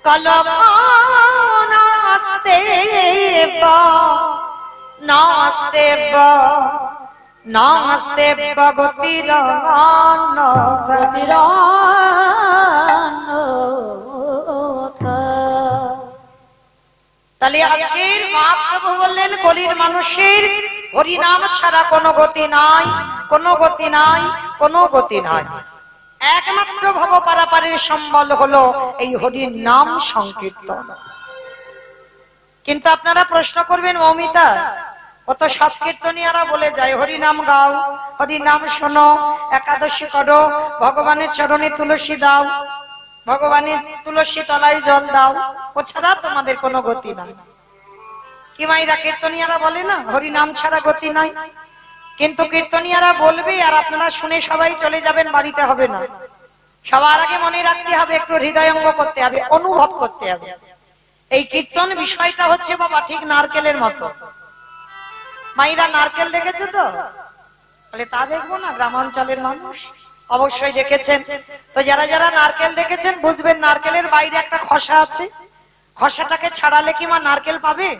কলকাস্তে নাস্তে নাস্তে গতির তাহলে আজকের মহাপ্রভু বললেন কলির মানুষের হরিনাম ছাড়া কোনো গতি নাই, কোনো গতি নাই, কোনো গতি নাই। একমাত্র ভব পারাপারের সম্বল হলো এই হরির নাম সংকীর্তন। কিন্তু আপনারা প্রশ্ন করবেন, মৌমিতা ও তো সব কীর্তনিয়ারা বলে যায় হরিনাম গাও, হরিনাম শোনো, একাদশী করো, ভগবানের চরণে তুলসী দাও, ভগবানের তুলসী তলায় জল দাও, ও ছাড়া তোমাদের কোনো গতি নাই। কি মাইরা কীর্তনিয়ারা বলে না হরিনাম ছাড়া গতি নাই? কিন্তু কীর্তনিয়ারা বলবে আর আপনারা শুনে সবাই চলে যাবেন, বাড়িতে হবে না। সবার আগে মনে রাখতে হবে, একটু হৃদয়ঙ্গ করতে হবে, অনুভব করতে হবে। এই কীর্তন বিষয়টা হচ্ছে বাবা ঠিক নারকেলের মতো। মাইরা নারকেল দেখেছে তো? বলে তা দেখবো না, গ্রামাঞ্চলের মানুষ অবশ্যই দেখেছেন। তো যারা যারা নারকেল দেখেছেন বুঝবেন নারকেলের বাইরে একটা খসা আছে, খসাটাকে ছাড়ালে কি মা নারকেল পাবে?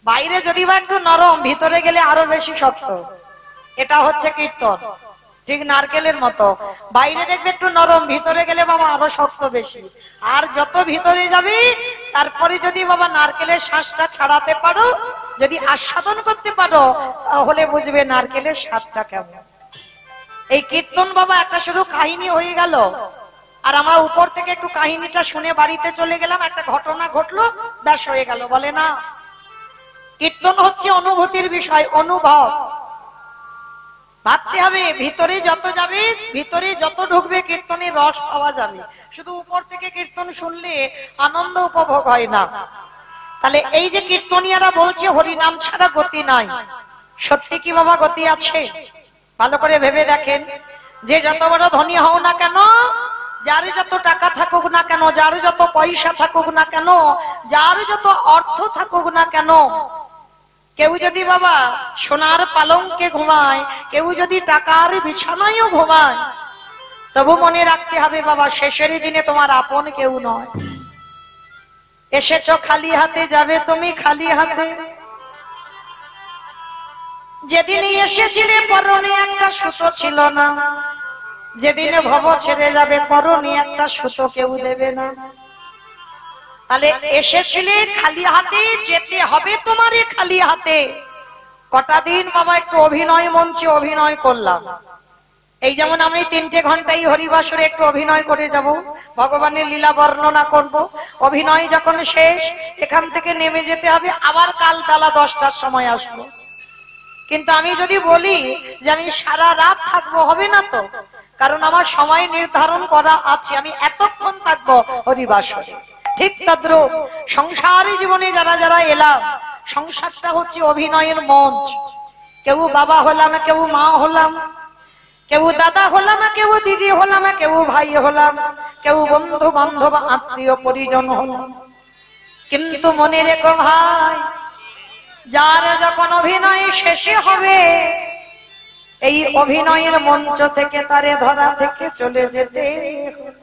বাইরে যদি বা একটু নরম, ভিতরে গেলে আরো বেশি শক্ত। এটা হচ্ছে কীর্তন, ঠিক নারকেলের মতো। বাইরে দেখবে একটু নরম, ভিতরে গেলে বাবা আরো শক্ত বেশি। আর যত ভিতরে যাবে তারপরে যদি বাবা নারকেলের শ্বাসটা ছাড়াতে পারো, যদি আস্বাদন করতে পারো, তাহলে বুঝবে নারকেলের স্বাদটা কেমন। এই কীর্তন বাবা একটা শুধু কাহিনী হয়ে গেল, আর আমরা উপর থেকে একটু কাহিনীটা শুনে বাড়িতে চলে গেলাম, একটা ঘটনা ঘটলো, ব্যাস হয়ে গেল, বলে না। কীর্তন হচ্ছে অনুভূতির বিষয়, অনুভব। ভাবতে হবে ভিতরে যত যাবে, ভিতরে যত ঢুকবে কীর্তনের রস পাওয়া যাবে। শুধু উপর থেকে কীর্তন শুনলে আনন্দ উপভোগ হয় না। তাহলে এই যে কীর্তনিয়ারা বলছে হরিনাম ছাড়া গতি নাই, সত্যি কি বাবা গতি আছে? ভালো করে ভেবে দেখেন। যে যত বড় ধনী হও না কেন, যার যত টাকা থাকুক না কেন, যার যত পয়সা থাকুক না কেন, যার যত অর্থ থাকুক না কেন, কেউ যদি বাবা সোনার পালঙ্কে ঘুমায়, কেউ যদি টাকার বিছানায়ও ঘুমায়, তবু মনে রাখতে হবে বাবা শেষের দিনে তোমার আপন কেউ নয়। এসেছো খালি হাতে, যাবে তুমি খালি হাতে। যেদিন এসেছিলে পরনে একটা সুতো ছিল না, যেদিনে ভব ছেড়ে যাবে পরনে একটা সুতো কেউ দেবে না। তাহলে এসেছিলে খালি হাতে, যেতে হবে তোমারে খালি হাতে। কটা দিন বাবা একটু অভিনয় মঞ্চে অভিনয় করলাম। এই যেমন আমি 3টে ঘন্টায় হরিবাসরে একটু অভিনয় করে যাব, ভগবানের লীলা বর্ণনা করব। অভিনয় যখন শেষ, এখান থেকে নেমে যেতে হবে, আবার কাল বেলা 10টার সময় আসবো। কিন্তু আমি যদি বলি যে আমি সারা রাত থাকবো, হবে না তো, কারণ আমার সময় নির্ধারণ করা আছে, আমি এতক্ষণ থাকবো হরিবাসরে। ঠিক তদ্রূপ সংসারী জীবনে যারা যারা এলাম, সংসারটা হচ্ছে অভিনয়ের মঞ্চ। কেউ বাবা হলাম, কেউ মা হলাম, কেউ দাদা হলাম, কেউ দিদি হলাম, কেউ ভাই হলাম, কেউ বন্ধু বান্ধব আত্মীয় পরিজন হলাম। কিন্তু মনে রেখো ভাই, যার যখন অভিনয় শেষে হবে, এই অভিনয়ের মঞ্চ থেকে তারে ধরা থেকে চলে যেতে হবে।